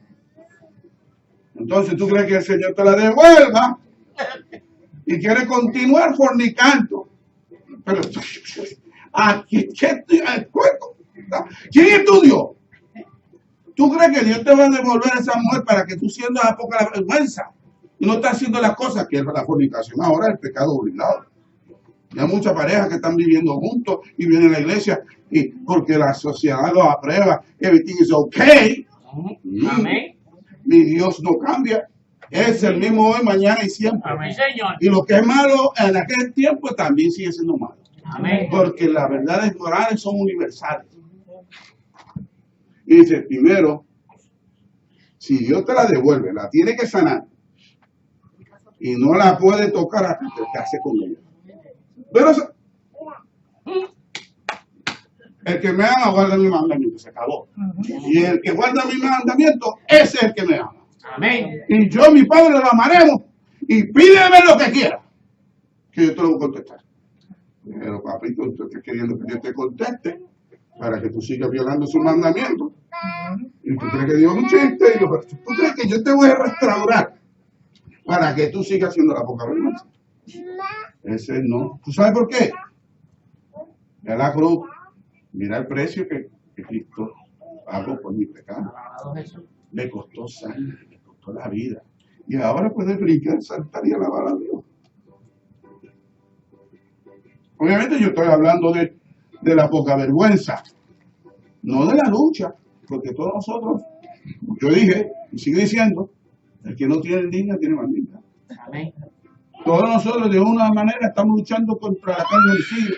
Entonces tú crees que el Señor te la devuelva y quiere continuar fornicando. Pero, ¿quién es tu Dios? ¿Tú crees que Dios te va a devolver a esa mujer para que tú sientas a poca la vergüenza? Y no estás haciendo las cosas que es la fornicación ahora, el pecado obligado. Y hay muchas parejas que están viviendo juntos y vienen a la iglesia y porque la sociedad los aprueba, everything is okay. Amén. Mi Dios no cambia. Es el mismo hoy, mañana y siempre. Amén, Señor. Y lo que es malo en aquel tiempo también sigue siendo malo. Amén. Porque las verdades morales son universales. Y dice, primero, si Dios te la devuelve, la tiene que sanar. Y no la puede tocar hasta que te hace con ella. Pero el que me ama guarda mi mandamiento, se acabó. Y el que guarda mi mandamiento, ese es el que me ama. Amén. Y yo, mi Padre, lo amaremos. Y pídeme lo que quiera, que yo te lo voy a contestar. Pero papito, tú estás queriendo que yo te conteste para que tú sigas violando su mandamiento. Y tú crees que Dios es un chiste. Y yo, tú crees que yo te voy a restaurar para que tú sigas haciendo la poca vergüenza. Ese no. ¿Tú sabes por qué? En la cruz, mira el precio que Cristo pagó por mi pecado. Me costó sangre, me costó la vida. Y ahora puedes brincar, saltar y alabar a Dios. Obviamente yo estoy hablando de la poca vergüenza, no de la lucha, porque todos nosotros Yo dije, y sigo diciendo, el que no tiene digna tiene maldita. Amén. Todos nosotros de una manera estamos luchando contra la carne del siglo.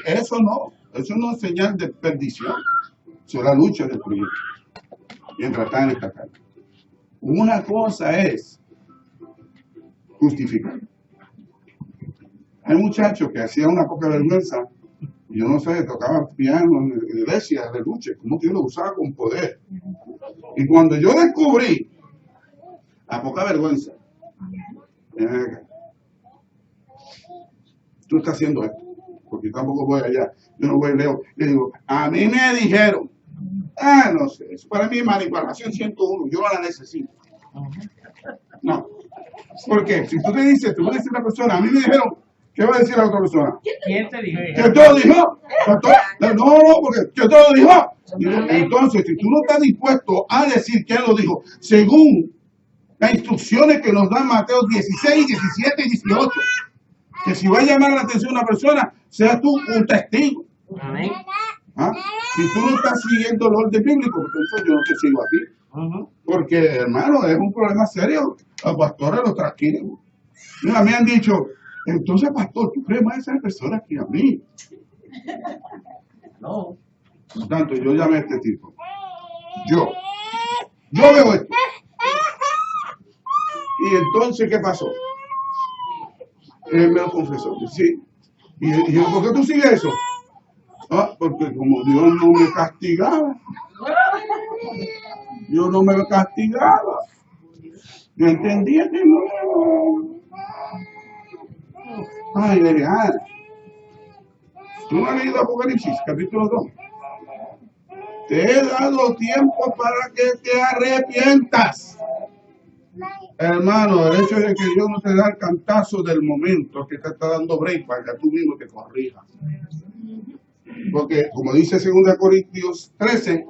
Eso no es señal de perdición. Eso es la lucha del proyecto. Mientras está en esta carne. Una cosa es justificar. Hay muchachos que hacían una poca vergüenza, yo no sé, tocaban piano en la iglesia de lucha, como que lo usaba con poder. Y cuando yo descubrí a poca vergüenza, tú estás haciendo esto, porque tampoco voy allá, yo no voy leo, le digo, a mí me dijeron, no sé, eso para mí es manipulación 101, yo no la necesito. No, porque si tú le dices a una persona, a mí me dijeron, ¿qué va a decir la otra persona? ¿Quién te dijo? ¿Que todo dijo? No, porque que todo dijo. Entonces, si tú no estás dispuesto a decir quién lo dijo, según las instrucciones que nos dan Mateo 16, 17 y 18, que si va a llamar la atención a una persona, seas tú un testigo. Amén. Si tú no estás siguiendo el orden bíblico, entonces yo no te sigo a ti. Porque, hermano, es un problema serio. Los pastores lo transquieren. Mira, me han dicho, entonces, pastor, ¿tú crees más a esas personas que a mí? No. Por tanto, yo llamé a este tipo. Yo veo esto. Y entonces, ¿qué pasó? Él me lo confesó. Sí. Y yo, ¿por qué tú sigues eso? Porque como Dios no me castigaba. Yo no me castigaba. Yo entendía que no. Ay, Liliana. ¿Tú no has leído Apocalipsis, capítulo 2? Te he dado tiempo para que te arrepientas. Hermano, el hecho de que Dios no te da el cantazo del momento, que te está dando break para que tú mismo te corrijas. Porque, como dice 2 Corintios 13,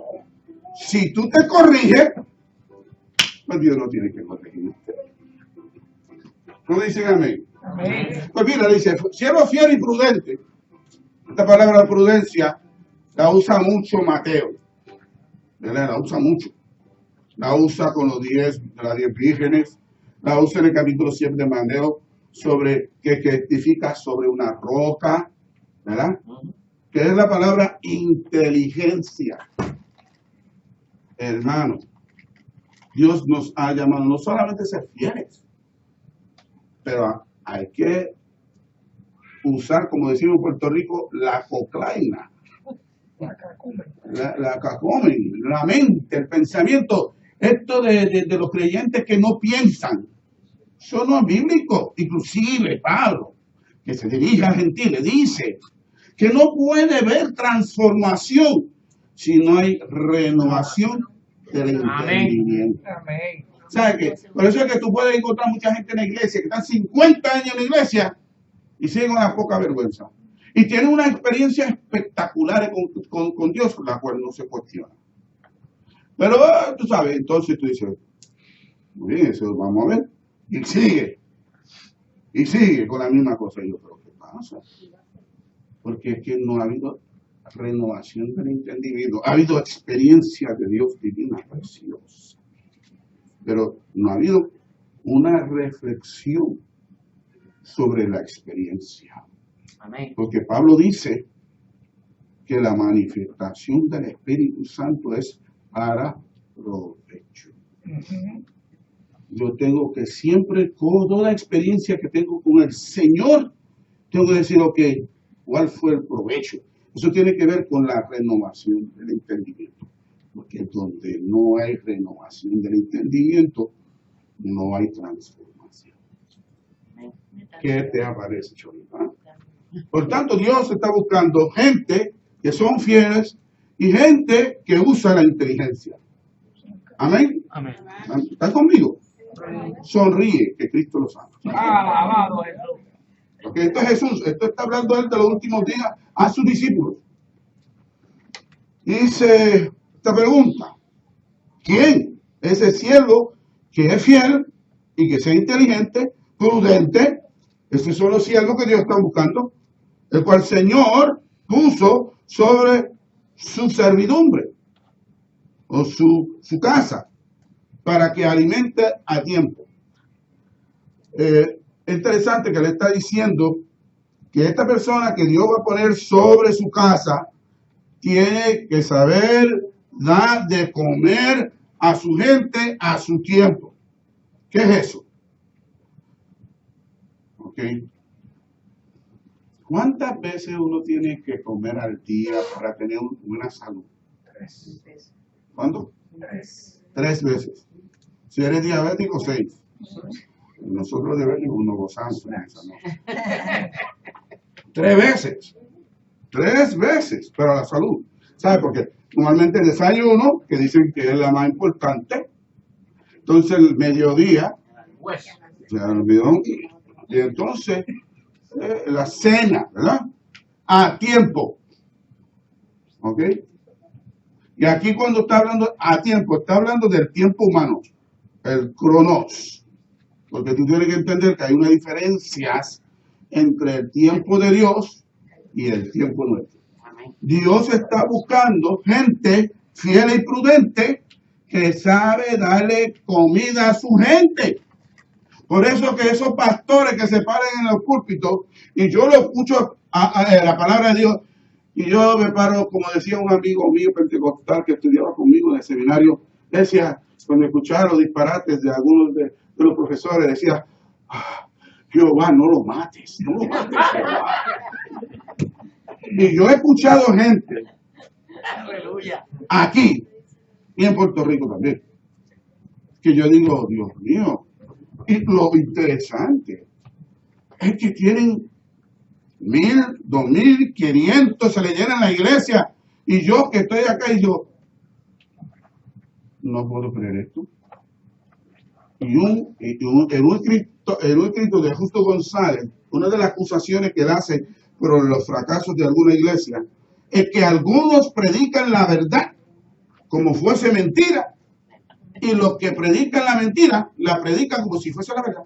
si tú te corriges, pues Dios no tiene que corregirte. ¿No dicen amén? Pues mira, dice, siervo fiel y prudente. Esta palabra prudencia la usa mucho Mateo. ¿Verdad? La usa mucho. La usa con las 10 vírgenes. La usa en el capítulo 7 de Mateo, que testifica sobre una roca. ¿Verdad? Que es la palabra inteligencia. Hermano, Dios nos ha llamado no solamente a ser fieles, pero hay que usar, como decimos en Puerto Rico, la coclaina, la cacomen, la mente, el pensamiento. Esto de los creyentes que no piensan, eso no es bíblico. Inclusive Pablo, que se dirige a gentiles, dice que no puede haber transformación si no hay renovación del entendimiento. Amén. ¿Sabes qué? Por eso es que tú puedes encontrar mucha gente en la iglesia que están 50 años en la iglesia y siguen una poca vergüenza. Y tienen una experiencia espectacular con Dios, la cual no se cuestiona. Pero tú sabes, entonces tú dices, muy bien, eso vamos a ver. Y sigue con la misma cosa. Y yo, ¿pero qué pasa? Porque es que no ha habido renovación del entendimiento. Ha habido experiencia de Dios divina preciosa. Pero no ha habido una reflexión sobre la experiencia. Amén. Porque Pablo dice que la manifestación del Espíritu Santo es para provecho. Yo tengo que siempre, con toda la experiencia que tengo con el Señor, tengo que decir, ok, ¿cuál fue el provecho? Eso tiene que ver con la renovación del entendimiento. Porque donde no hay renovación del entendimiento, no hay transformación. ¿Qué te aparece, Cholita? Por tanto, Dios está buscando gente que son fieles y gente que usa la inteligencia. Amén. Amén. ¿Estás conmigo? Sonríe, que Cristo lo sabe. Alabado Jesús. Porque esto es Jesús, esto está hablando él de los últimos días a sus discípulos. Y dice esta pregunta: ¿quién es el siervo que es fiel y que sea inteligente, prudente? Estos son los siervos que Dios está buscando, el cual el Señor puso sobre su servidumbre o su casa. para que alimente a tiempo. Es interesante que le está diciendo que esta persona que Dios va a poner sobre su casa tiene que saber dar de comer a su gente a su tiempo. ¿Qué es eso? ¿Ok? ¿Cuántas veces uno tiene que comer al día para tener buena salud? 3. ¿Cuánto? 3. 3 veces. Si eres diabético, 6. Nosotros diabéticos nos gozamos en esa, ¿no? 3 veces. 3 veces para la salud. ¿Sabe por qué? Normalmente el desayuno, que dicen que es la más importante. Entonces el mediodía, ya olvidó, y entonces la cena, ¿verdad? A tiempo. ¿Ok? Y aquí cuando está hablando a tiempo, está hablando del tiempo humano, el cronos. Porque tú tienes que entender que hay unas diferencias entre el tiempo de Dios y el tiempo nuestro. Dios está buscando gente fiel y prudente que sabe darle comida a su gente. Por eso que esos pastores que se paren en los púlpitos, y yo lo escucho a la palabra de Dios, y yo me paro, como decía un amigo mío pentecostal que estudiaba conmigo en el seminario, decía, cuando escuchaba los disparates de algunos de los profesores, decía, Jehová, no lo mates, Jehová. Y yo he escuchado gente aquí y en Puerto Rico también, que yo digo, Dios mío, y lo interesante es que tienen 1,000, 2,000, 500, se le llenan la iglesia, y yo que estoy acá y yo, no puedo creer esto. Y en un escrito de Justo González, una de las acusaciones que él hace por los fracasos de alguna iglesia, es que algunos predican la verdad como fuese mentira, y los que predican la mentira, la predican como si fuese la verdad.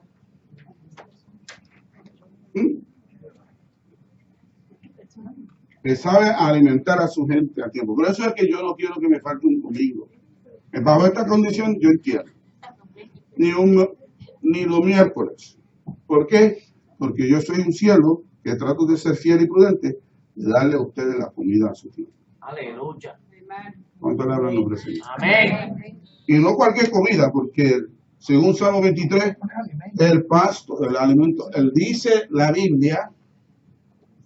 Que sabe alimentar a su gente a tiempo. Por eso es que yo no quiero que me falte un domingo. Bajo esta condición yo entiendo. Ni los miércoles. ¿Por qué? Porque yo soy un siervo que trato de ser fiel y prudente y darle a ustedes la comida a su tiempo. Aleluya. ¿Cuánto le habla el nombre, Señor? Amén. Y no cualquier comida, porque según Salmo 23, el pasto, el alimento, él dice la Biblia,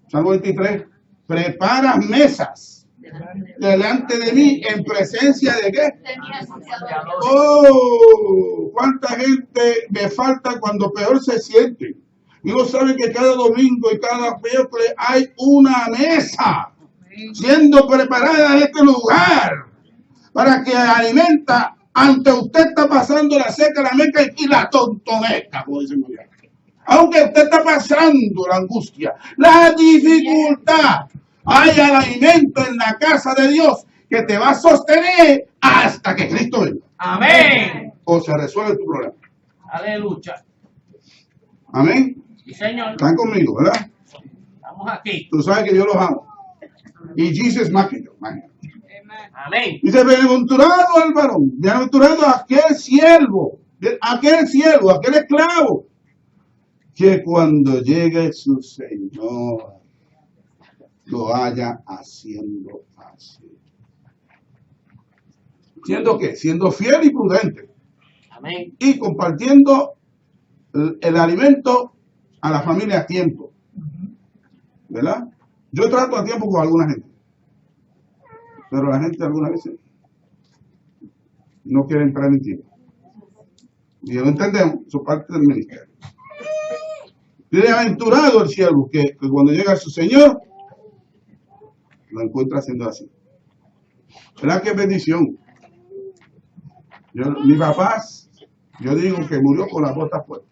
Salmo 23, prepara mesas delante de mí en presencia de ¿qué? ¡Oh! ¿Cuánta gente me falta cuando peor se siente? Dios sabe que cada domingo y cada miércoles hay una mesa siendo preparada en este lugar para que alimenta ante usted está pasando la seca, la meca y la tontonesca, como dicen muy bien. Aunque usted está pasando la angustia, la dificultad, hay alimento en la casa de Dios que te va a sostener hasta que Cristo venga. Amén. O se resuelve tu problema. Aleluya. Amén. Sí, Señor. Están conmigo, ¿verdad? Estamos aquí. Tú sabes que yo los amo. Y Jesus más que yo. Amén. Dice, bienaventurado al varón, bienaventurado aquel siervo, aquel esclavo, que cuando llegue su Señor, lo haya haciendo así. ¿Siendo qué? Siendo fiel y prudente. Amén. Y compartiendo el alimento a la familia a tiempo. ¿Verdad? Yo trato a tiempo con alguna gente. Pero la gente algunas veces no quiere entrar en tiempo. Y lo entendemos, eso es parte del ministerio. Bienaventurado el siervo que cuando llega a su Señor, lo encuentra haciendo así. ¿Verdad que bendición? Mi papá, yo digo que murió con las botas puestas.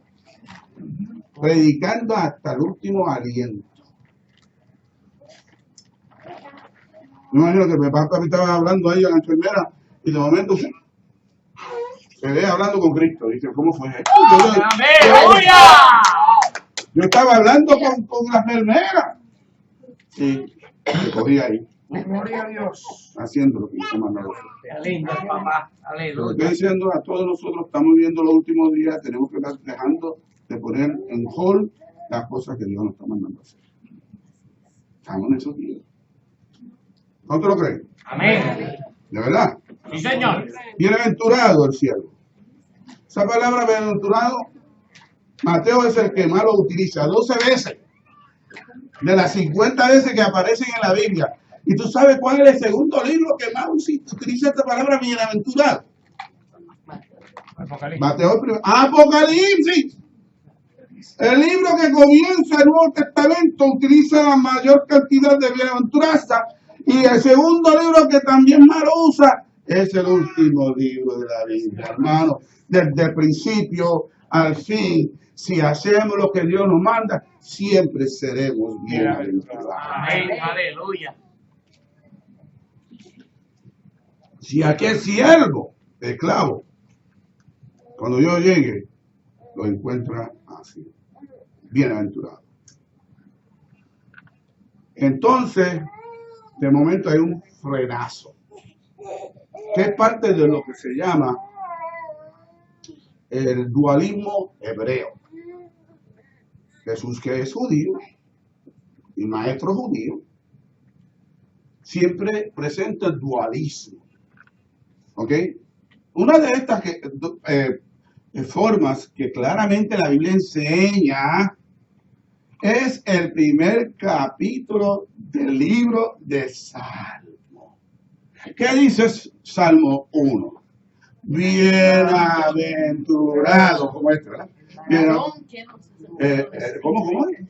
Predicando hasta el último aliento. Me imagino que mi papá estaba hablando ahí a la enfermera y de momento se ve hablando con Cristo. Dice, ¿cómo fue esto? ¡Aleluya! Yo estaba hablando con la enfermera. Sí, me cogí ahí. Gloria a Dios. haciendo lo que Dios manda a hacer. Qué lindo, papá. Lo Aleluya. estoy diciendo a todos nosotros, estamos viviendo los últimos días, tenemos que estar dejando de poner en hold las cosas que Dios nos está mandando a hacer. Estamos en esos días. ¿No te lo creen? Amén. ¿De verdad? Sí, señor. Bienaventurado el siervo. Esa palabra bienaventurado, Mateo es el que más lo utiliza, 12 veces. De las 50 veces que aparecen en la Biblia. ¿Y tú sabes cuál es el segundo libro que más utiliza esta palabra bienaventurado? Apocalipsis. Mateo el primero. Apocalipsis. El libro que comienza el Nuevo Testamento utiliza la mayor cantidad de bienaventuranza. Y el segundo libro que también más lo usa es el último libro de la Biblia, hermano. Desde el principio al fin, si hacemos lo que Dios nos manda, siempre seremos bienaventurados. Amén. Aleluya. Si aquel siervo, esclavo, cuando yo llegue, lo encuentra así, bienaventurado. Entonces, de momento hay un frenazo, que es parte de lo que se llama el dualismo hebreo. Jesús, que es judío y maestro judío, siempre presenta el dualismo. ¿Ok? Una de estas formas que claramente la Biblia enseña es el primer capítulo del libro de Salmo. ¿Qué dice Salmo 1? Bienaventurado, como este, ¿verdad? ¿Cómo es?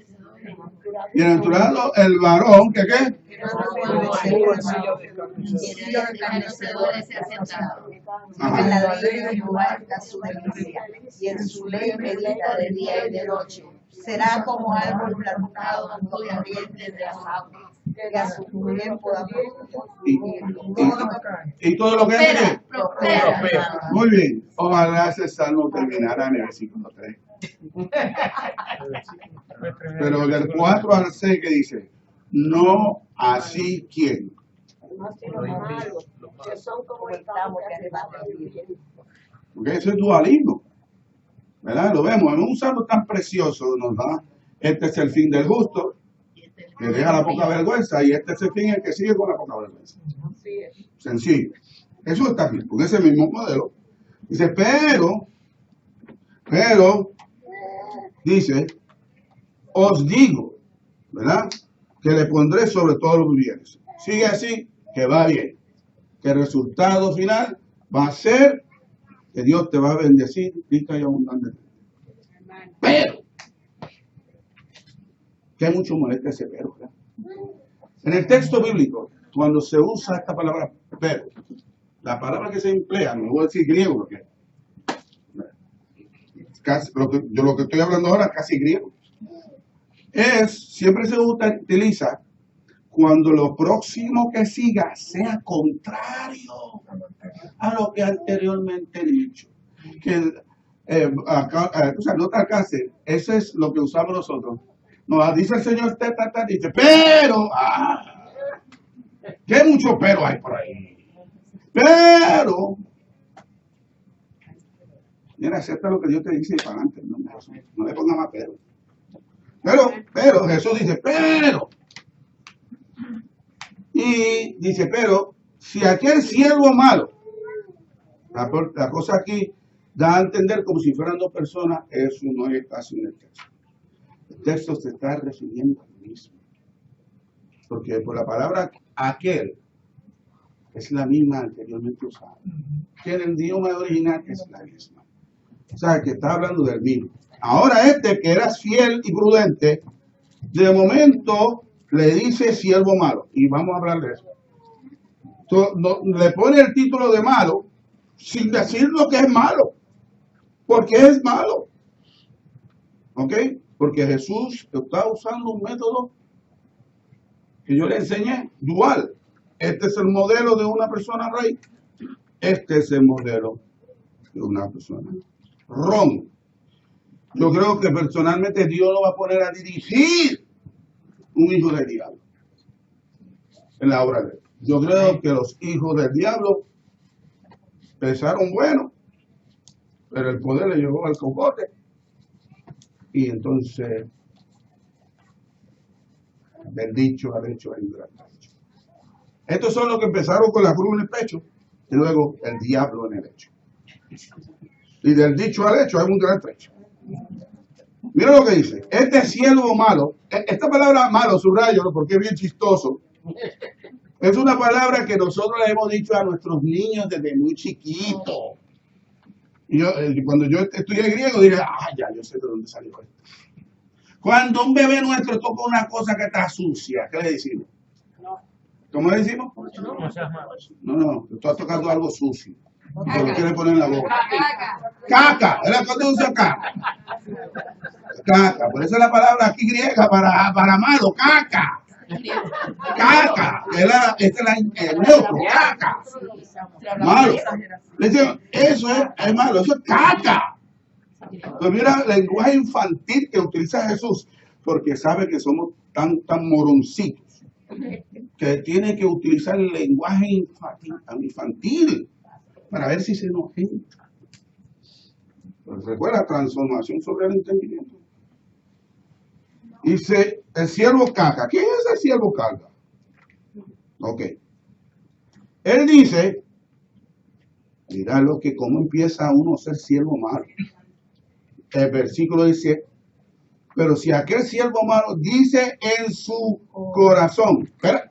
Bienaventurado el varón, ¿qué qué? Ajá. En la ley de Jehová está su delicia, y en su ley medita de día y de noche. Será como árbol plantado junto a corrientes de las aguas, que a su tiempo da fruto, Y todo lo que es. Prospera. Muy bien. Ojalá ese salmo terminara en el versículo 3. Pero del 4 al 6 que dice, no así quien. que son como el tamo que arrebata el viento. Porque eso es dualismo. ¿Verdad? Lo vemos. En un salmo tan precioso nos da, este es el fin del justo, que deja la poca vergüenza, y este es el fin el que sigue con la poca vergüenza. Sencillo. Eso está aquí, con ese mismo modelo. Dice, pero, dice, os digo, ¿verdad? Que le pondré sobre todos los bienes. Sigue así, que va bien. Que el resultado final va a ser que Dios te va a bendecir rica y abundantemente. Pero, que mucho molesta ese pero, ¿verdad? En el texto bíblico, cuando se usa esta palabra pero, la palabra que se emplea, no voy a decir griego porque casi, lo que estoy hablando ahora es casi griego, siempre se utiliza cuando lo próximo que siga sea contrario a lo que anteriormente he dicho. Que no te alcance, eso es lo que usamos nosotros. Nos dice el Señor, dice, pero, que mucho pero hay por ahí. Pero, mira, acepta lo que Dios te dice y para adelante, no le ponga más pero. Pero, Jesús dice, pero. Y dice, pero, si aquel siervo malo, la cosa aquí da a entender como si fueran dos personas, eso no es el caso en el texto. El texto se está refiriendo al mismo. Porque por la palabra aquel es la misma anteriormente usada. Que en el idioma original es la misma. O sea, que está hablando del mismo. Ahora que eras fiel y prudente, de momento le dice siervo malo. Y vamos a hablar de eso. Le pone el título de malo sin decir lo que es malo. Porque es malo. ¿Ok? Porque Jesús está usando un método que yo le enseñé, dual. Este es el modelo de una persona rey. Este es el modelo de una persona ron. Yo creo que personalmente Dios lo va a poner a dirigir un hijo del diablo. en la obra de Dios. Yo creo que los hijos del diablo pensaron bueno, pero el poder le llegó al cocote y entonces del dicho al hecho hay un gran trecho. Estos son los que empezaron con la cruz en el pecho y luego el diablo en el hecho. Y del dicho al hecho hay un gran trecho. Mira lo que dice, este siervo malo, esta palabra malo, subrayo, porque es bien chistoso, es una palabra que nosotros le hemos dicho a nuestros niños desde muy chiquitos. Y yo, cuando yo estudié griego, dije, ya, yo sé de dónde salió esto. Cuando un bebé nuestro toca una cosa que está sucia, ¿qué le decimos? ¿Cómo le decimos? No, tú estás tocando algo sucio. Que lo quiere poner en la boca. Caca, es la cosa que usa caca. Caca, por eso es la palabra aquí griega para malo, caca. Caca, este es el neutro, caca. Malo. Eso es malo, eso es caca. Pues mira, el lenguaje infantil que utiliza Jesús, porque sabe que somos tan moroncitos, que tiene que utilizar el lenguaje infantil para ver si se nos entra. Pues recuerda, transformación sobre el entendimiento. Dice, el siervo caca. ¿Quién es el siervo caca? Ok. Él dice, mira lo que cómo empieza uno a ser siervo malo. El versículo dice, pero si aquel siervo malo dice en su corazón, espera,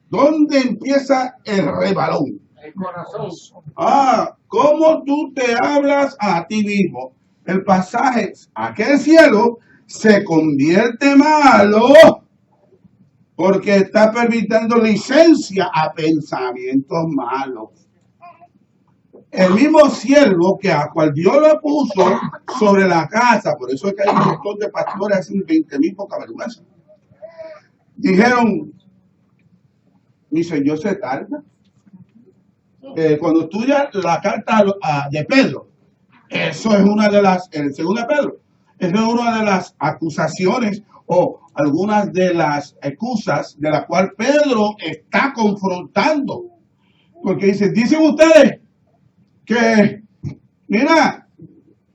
¿dónde empieza el rebalón? El corazón. ¿Cómo tú te hablas a ti mismo? El pasaje, aquel cielo se convierte malo porque está permitiendo licencia a pensamientos malos. El mismo siervo que a cual Dios lo puso sobre la casa, por eso es que hay un montón de pastores, hacen 20,000 poca vergüenza. Dijeron, mi Señor se tarda. Cuando estudia la carta de Pedro, eso es una de las, en 2 Pedro, eso es una de las acusaciones o algunas de las excusas de la cual Pedro está confrontando. Porque dicen ustedes que, mira,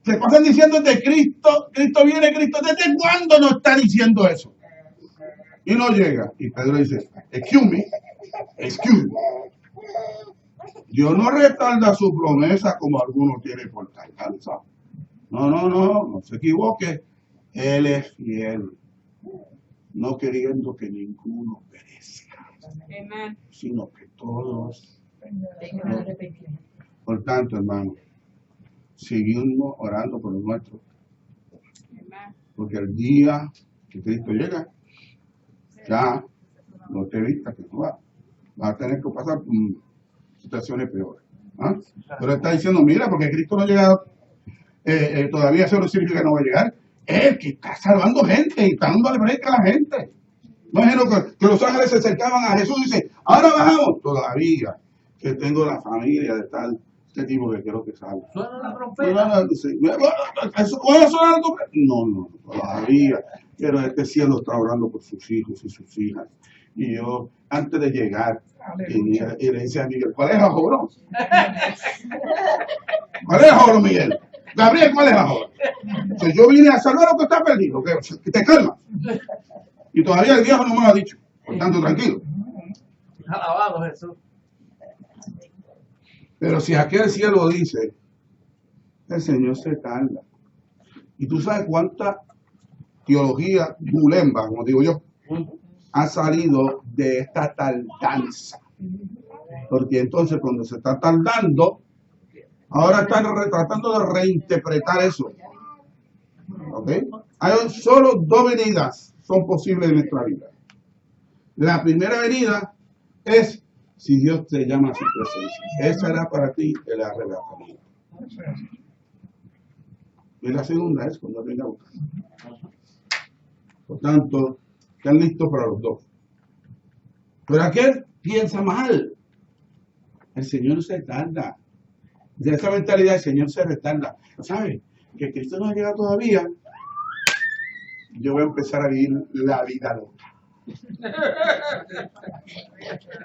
se pasan diciendo de Cristo viene, Cristo, ¿desde cuándo no está diciendo eso? Y no llega. Y Pedro dice, excuse me. Dios no retarda su promesa como algunos tienen por tardanza. No se equivoque. Él es fiel, no queriendo que ninguno perezca, sino que todos. Por tanto, hermano, seguimos orando por los nuestros. Porque el día que Cristo llega, ya no te vistas que tú vas a tener que pasar por situaciones peores. Pero está diciendo, mira, porque Cristo no ha llegado, todavía eso no significa que no va a llegar. Él que está salvando gente y está dándole break a la gente. Imagino que los ángeles se acercaban a Jesús y dicen, ahora bajamos. Todavía que tengo la familia de tal, este tipo que quiero que salga. ¿Suena la trompeta? ¿Puede sonar la trompeta? No, todavía. Pero este cielo está orando por sus hijos y sus hijas. Y yo, antes de llegar, y le dice a Miguel, ¿cuál es el joro? ¿Cuál es el joro, Miguel? Gabriel, ¿cuál es el joro? Entonces, yo vine a salvar a lo que está perdido, que te calmas. Y todavía el viejo no me lo ha dicho. Por tanto, tranquilo. Alabado Jesús. Pero si aquel cielo dice, el Señor se tarda. Y tú sabes cuánta teología bulemba, como digo yo, ha salido de esta tardanza. Porque entonces cuando se está tardando, ahora están tratando de reinterpretar eso. ¿Ok? Hay solo 2 venidas son posibles en nuestra vida. La primera venida es si Dios te llama a su presencia. Esa será para ti el arrebatamiento. Y la segunda es cuando venga a buscar. Por tanto, están listos para los 2. Pero aquel piensa mal. El Señor se tarda. De esa mentalidad, el Señor se retarda. ¿Sabe? Que Cristo no ha llegado todavía. Yo voy a empezar a vivir la vida loca.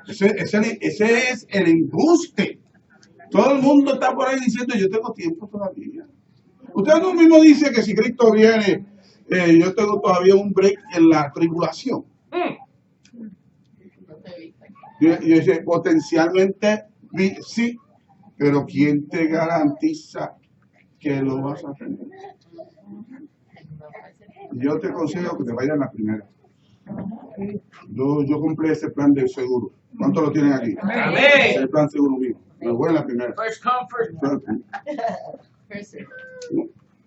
Ese es el embuste. Todo el mundo está por ahí diciendo, yo tengo tiempo todavía. Usted no mismo dice que si Cristo viene, yo tengo todavía un break en la tribulación. Yo dice, potencialmente sí, pero ¿quién te garantiza que lo vas a tener? Yo te aconsejo que te vayas a la primera. Yo compré ese plan de seguro. ¿Cuántos lo tienen aquí? Amén. Ese plan seguro mío. Me voy a la primera. First come, first serve.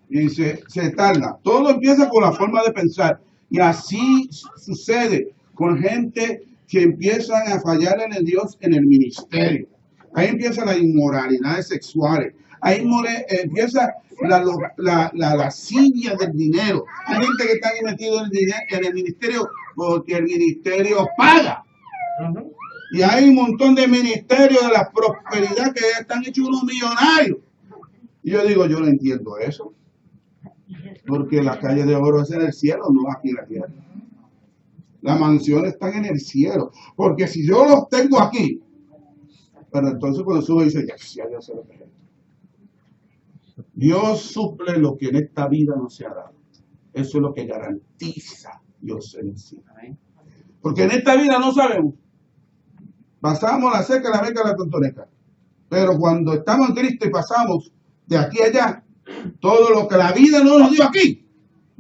Y se tarda. Todo empieza con la forma de pensar. Y así sucede con gente que empiezan a fallar en el Dios en el ministerio. Ahí empiezan las inmoralidades sexuales. Ahí empieza la lascivia del dinero. Hay gente que está ahí metido en el ministerio porque el ministerio paga. Y hay un montón de ministerios de la prosperidad que ya están hechos unos millonarios. Y yo digo, yo no entiendo eso. Porque la calle de oro es en el cielo, no aquí en la tierra. Las mansiones están en el cielo. Porque si yo los tengo aquí, pero entonces cuando sube dice, ya Dios se lo dejé. Dios suple lo que en esta vida no se ha dado. Eso es lo que garantiza Dios en el cielo. Porque en esta vida no sabemos. Pasamos la seca, la meca, la tontoneca. Pero cuando estamos en Cristo y pasamos de aquí a allá, todo lo que la vida no nos dio aquí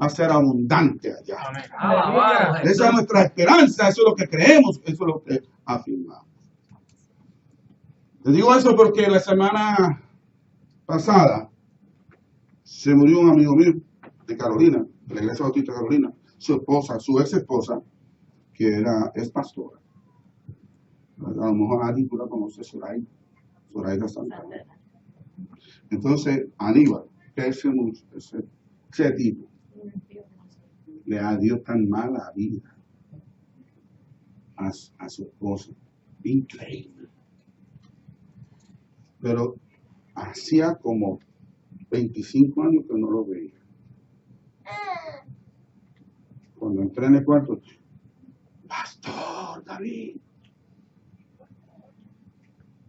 va a ser abundante allá. Esa es nuestra esperanza, eso es lo que creemos, eso es lo que afirmamos. Les digo eso porque la semana pasada se murió un amigo mío de Carolina, de la Iglesia Bautista de Carolina, su esposa, su ex esposa, que es pastora. A lo mejor alguien tú la conoces, Zoraida Santana. Entonces, Aníbal, que ese tipo, le ha dio tan mala vida a su esposa. Increíble. Pero hacía como 25 años que no lo veía. Cuando entré en el cuarto, Pastor David.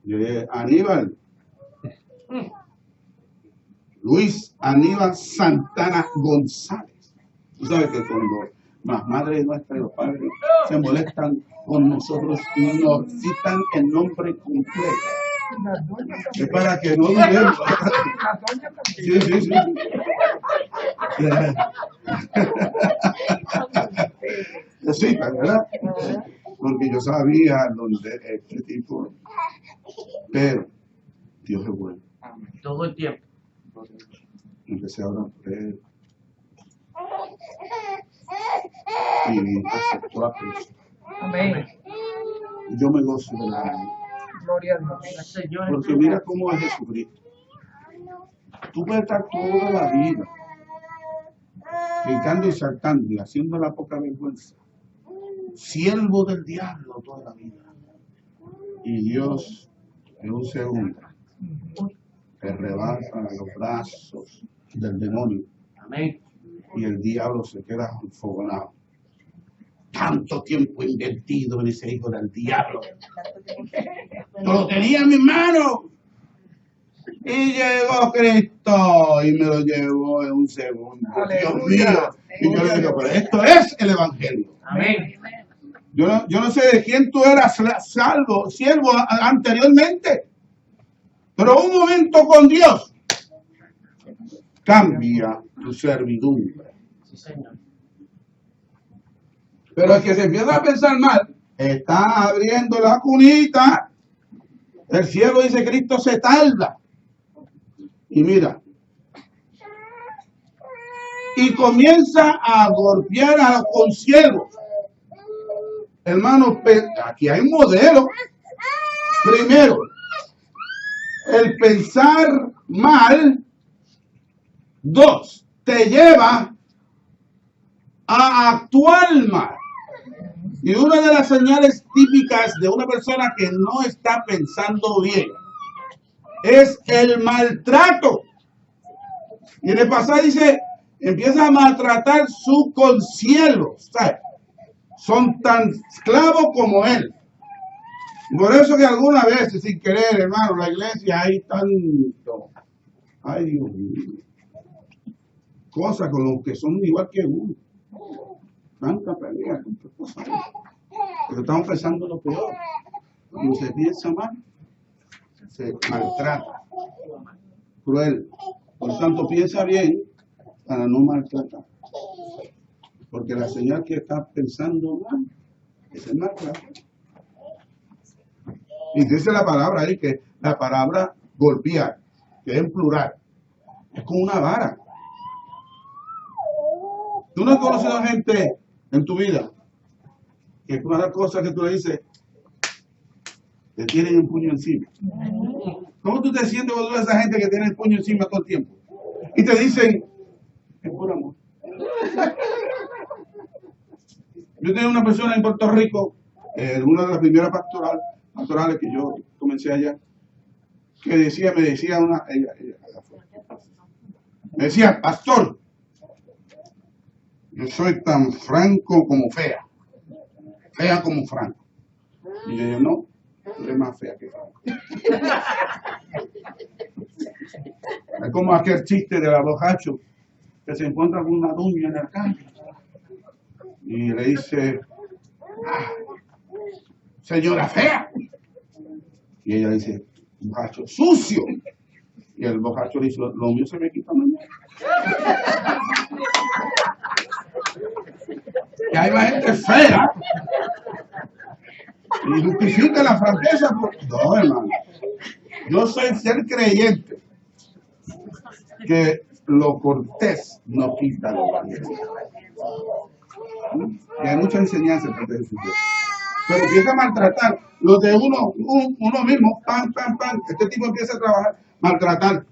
Yo le dije, Aníbal. Luis Aníbal Santana González. Tú sabes que cuando las madres nuestras y los padres se molestan con nosotros y nos citan el nombre completo. Es para que no dudemos. Sí. Sí, ¿verdad? Porque yo sabía dónde este tipo. Pero Dios es bueno. Todo el tiempo. Empecé a orar por él. Y aceptó a Cristo. Amén. Y yo me gozo de la vida. Gloria a Dios. Porque mira cómo es Jesucristo. Tú puedes estar toda la vida brincando y saltando y haciendo la poca vergüenza. Siervo del diablo toda la vida. Y Dios en un segundo te rebasa los brazos del demonio. Amén. Y el diablo se queda enfogonado. Tanto tiempo invertido en ese hijo del diablo. Lo tenía en mis manos. Y llegó Cristo y me lo llevó en un segundo. Dios mío. Y yo le digo, pero esto es el Evangelio. Amén. Yo no sé de quién tú eras siervo anteriormente. Pero un momento con Dios cambia tu servidumbre. Sí, Señor. Pero el que se empieza a pensar mal, está abriendo la cunita. El cielo dice, Cristo se tarda. Y mira. Y comienza a golpear a los conciervos. Hermanos, aquí hay un modelo. Primero, el pensar mal. 2, te lleva a actuar mal. Y una de las señales típicas de una persona que no está pensando bien es el maltrato. Y en el pasaje dice, empieza a maltratar su consiervo. ¿Sabes? son tan esclavos como él. Por eso que algunas veces, sin querer, hermano, la iglesia hay tanto, ay Dios mío, cosas con los que son igual que uno. Tanta pelea, tantas cosas. Pero estamos pensando lo peor. Cuando se piensa mal, se maltrata. Cruel. Por tanto, piensa bien para no maltratar. Porque la señal que está pensando mal es el maltrato. Y dice la palabra ahí que la palabra golpear, que es en plural, es como una vara. ¿Tú no has conocido gente en tu vida que es una de las cosas que tú le dices, te tienen el puño encima? ¿Cómo tú te sientes cuando ves a esa gente que tiene el puño encima todo el tiempo? Y te dicen, es por amor. Yo tenía una persona en Puerto Rico, una de las primeras pastorales que yo comencé allá, que me decía me decía, pastor, yo soy tan franco como fea, fea como franco. Y yo dije, no, tú eres más fea que franco. Es como aquel chiste de la bojacho que se encuentra con una doña en el campo y le dice, señora fea. Y ella dice, bojacho sucio. Y el bojacho le dice, lo mío se me quita mañana. Que hay más gente fea y justifica la franqueza. No, hermano. Yo soy ser creyente que lo cortés no quita lo valiente. Y hay mucha enseñanza en de Jesús. Pero empieza a maltratar lo de uno mismo, pam, pam, pam. Este tipo empieza a trabajar, maltratar.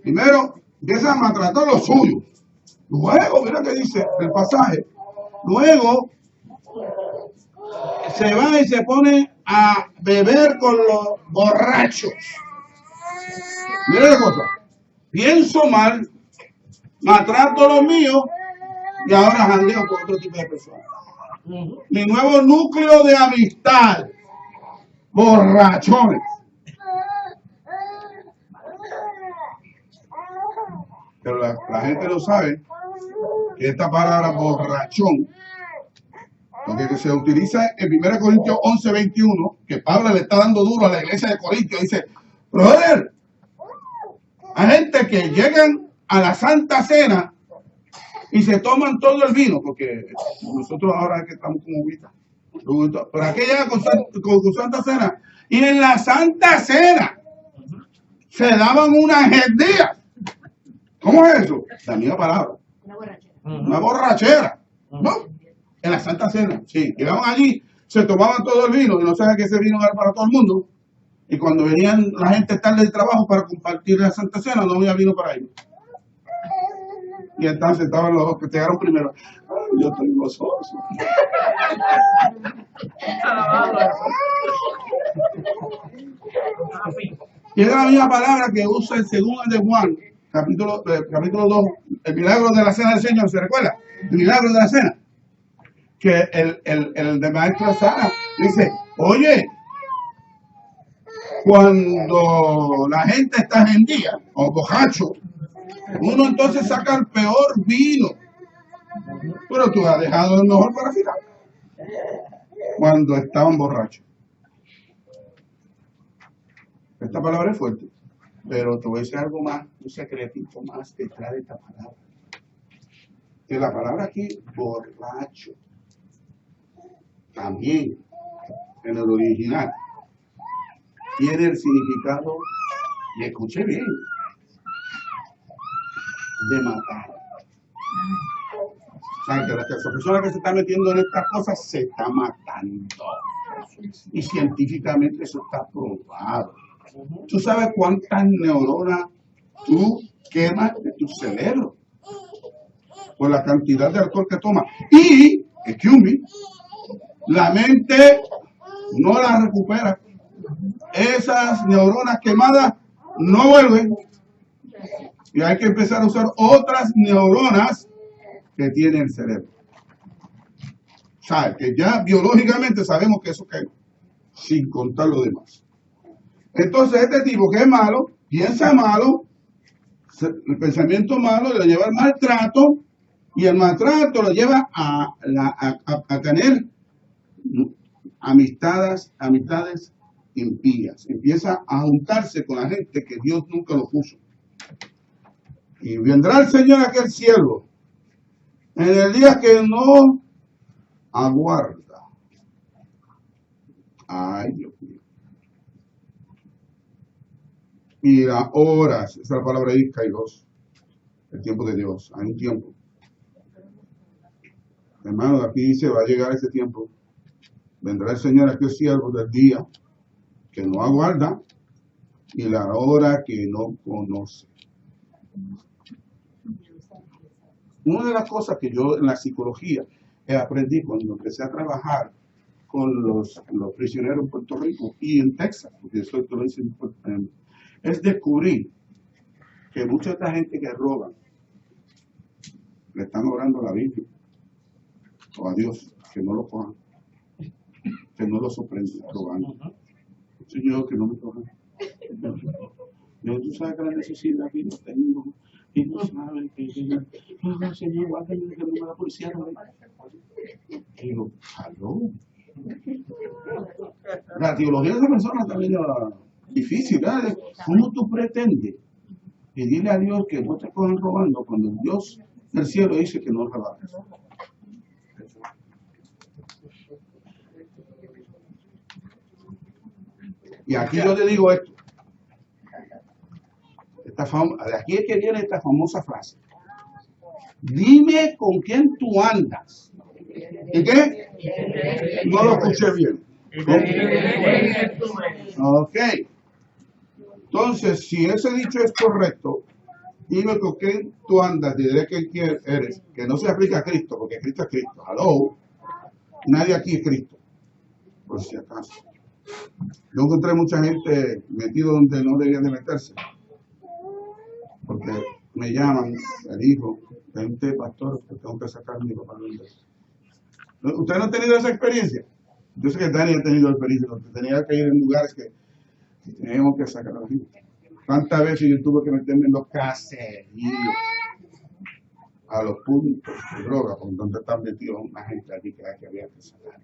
Primero, empieza a maltratar lo suyo. Luego, mira que dice el pasaje. Luego, se va y se pone a beber con los borrachos. Mira la cosa. Pienso mal, maltrato lo mío y ahora jandeo con otro tipo de personas. Mi nuevo núcleo de amistad, borrachones. Pero la gente no sabe que esta palabra borrachón, porque se utiliza en 1 Corintios 11:21, que Pablo le está dando duro a la iglesia de Corintios, dice, brother, hay gente que llegan a la Santa Cena y se toman todo el vino, porque nosotros ahora es que estamos como ahorita, pero aquí llegan con Santa Cena, y en la Santa Cena se daban unas gendías. ¿Cómo es eso? La misma palabra. Una borrachera. ¿No? En la Santa Cena. Sí. Llegaban allí, se tomaban todo el vino, y no saben que ese vino era para todo el mundo. Y cuando venían la gente tarde del trabajo para compartir la Santa Cena, no había vino para ellos. Y entonces estaban los dos que llegaron primero. Ay, yo estoy gozoso. Y es la misma palabra que usa el segundo de Juan, capítulo 2, el milagro de la cena del Señor, ¿se recuerda? El milagro de la cena. Que el de Maestro Sara dice, oye, cuando la gente está en día, o bojacho, uno entonces saca el peor vino. Pero tú has dejado el mejor para final. Cuando estaban borrachos. Esta palabra es fuerte. Pero te voy a decir algo más, un secretito más detrás de esta palabra. Que la palabra aquí, borracho, también en el original, tiene el significado, y escuché bien, de matar. O sea, que la persona que se está metiendo en estas cosas se está matando. Y científicamente eso está probado. ¿Tú sabes cuántas neuronas tú quemas de tu cerebro por la cantidad de alcohol que tomas? Y, excuse me, la mente no la recupera. Esas neuronas quemadas no vuelven. Y hay que empezar a usar otras neuronas que tiene el cerebro. ¿Sabe? Que ya biológicamente sabemos que eso cae, sin contar lo demás. Entonces este tipo que es malo, piensa malo, el pensamiento malo le lleva al maltrato, y el maltrato lo lleva a tener amistades impías. Empieza a juntarse con la gente que Dios nunca lo puso. Y vendrá el Señor a aquel siervo en el día que no aguarda. Ay, Dios mío. Y las horas, esa es la palabra ahí, Kairos, el tiempo de Dios. Hay un tiempo. Hermano, aquí dice, va a llegar ese tiempo. Vendrá el Señor a aquel siervo del día que no aguarda y la hora que no conoce. Una de las cosas que yo en la psicología aprendí cuando empecé a trabajar con los prisioneros en Puerto Rico y en Texas, porque eso lo hice es descubrir que mucha de esta gente que roban le están orando a la Biblia o a Dios que no lo cojan, que no lo sorprendan robando. Señor, que no me cojan. Yo, tú sabes que la necesidad que yo tengo y no saben que no, Señor, va a tener que llamar a la policía. Y digo, ¿aló? La teología de esa persona también es difícil, ¿verdad? ¿Cómo tú pretendes pedirle a Dios que no te cojan robando cuando el Dios del cielo dice que no robas? Y aquí yo te digo esto. De aquí es que viene esta famosa frase. Dime con quién tú andas. ¿Y qué? No lo escuché bien. Ok. Entonces, si ese dicho es correcto, dime con quién tú andas, diré quién eres. Que no se aplica a Cristo, porque Cristo es Cristo. Hello. Nadie aquí es Cristo. Por si acaso. Yo encontré mucha gente metido donde no debían de meterse. Porque me llaman, el hijo, vente pastor, que tengo que sacar a mi papá. ¿Usted no ha tenido esa experiencia? Yo sé que Dani ha tenido experiencia, porque tenía que ir en lugares que teníamos que sacar a la gente. ¿Cuántas veces yo tuve que meterme en los caseríos, a los puntos de droga, con donde están metidos una gente allí que había que sacar?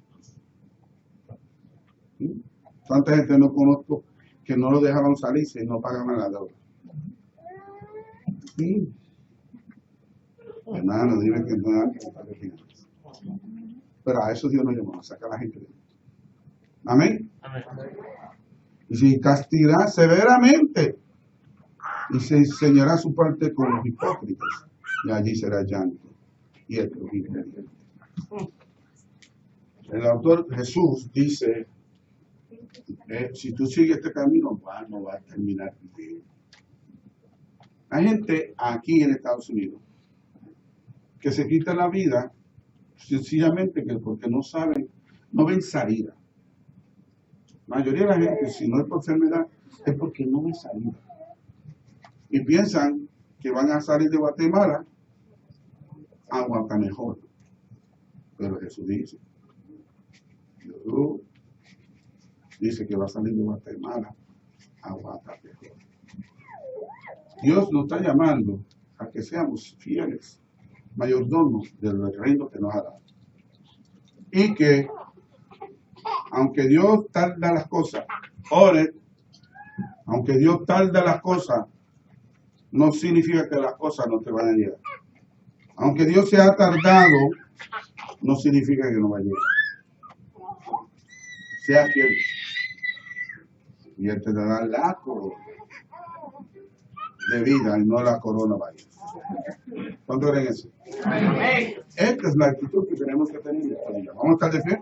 ¿Sí? ¿Cuánta gente no conozco que no lo dejaban salirse y no pagaban la deuda? Sí. Hermano, dime que no hay que estar de finanzas. Pero a eso Dios nos llamó, a sacar a la gente de esto. Amén. Y si castigará severamente y se enseñará su parte con los hipócritas, y allí será llanto y el crujir de dientes. El autor Jesús dice, si tú sigues este camino, no va a terminar bien. Hay gente aquí en Estados Unidos que se quita la vida sencillamente porque no saben, no ven salida. La mayoría de la gente, si no es por enfermedad, es porque no ven salida. Y piensan que van a salir de Guatemala a Guatemejor. Pero Jesús dice que va a salir de Guatemala a Guatemejor. Dios nos está llamando a que seamos fieles mayordomos del reino que nos ha dado. Y que, aunque Dios tarda las cosas, aunque Dios tarda las cosas, no significa que las cosas no te van a llegar. Aunque Dios se ha tardado, no significa que no va a llegar. Sea fiel. Y Él te dará la corona de vida y no la corona vaya. ¿Cuánto creen eso? Esta es la actitud que tenemos que tener. Vamos a estar de fe.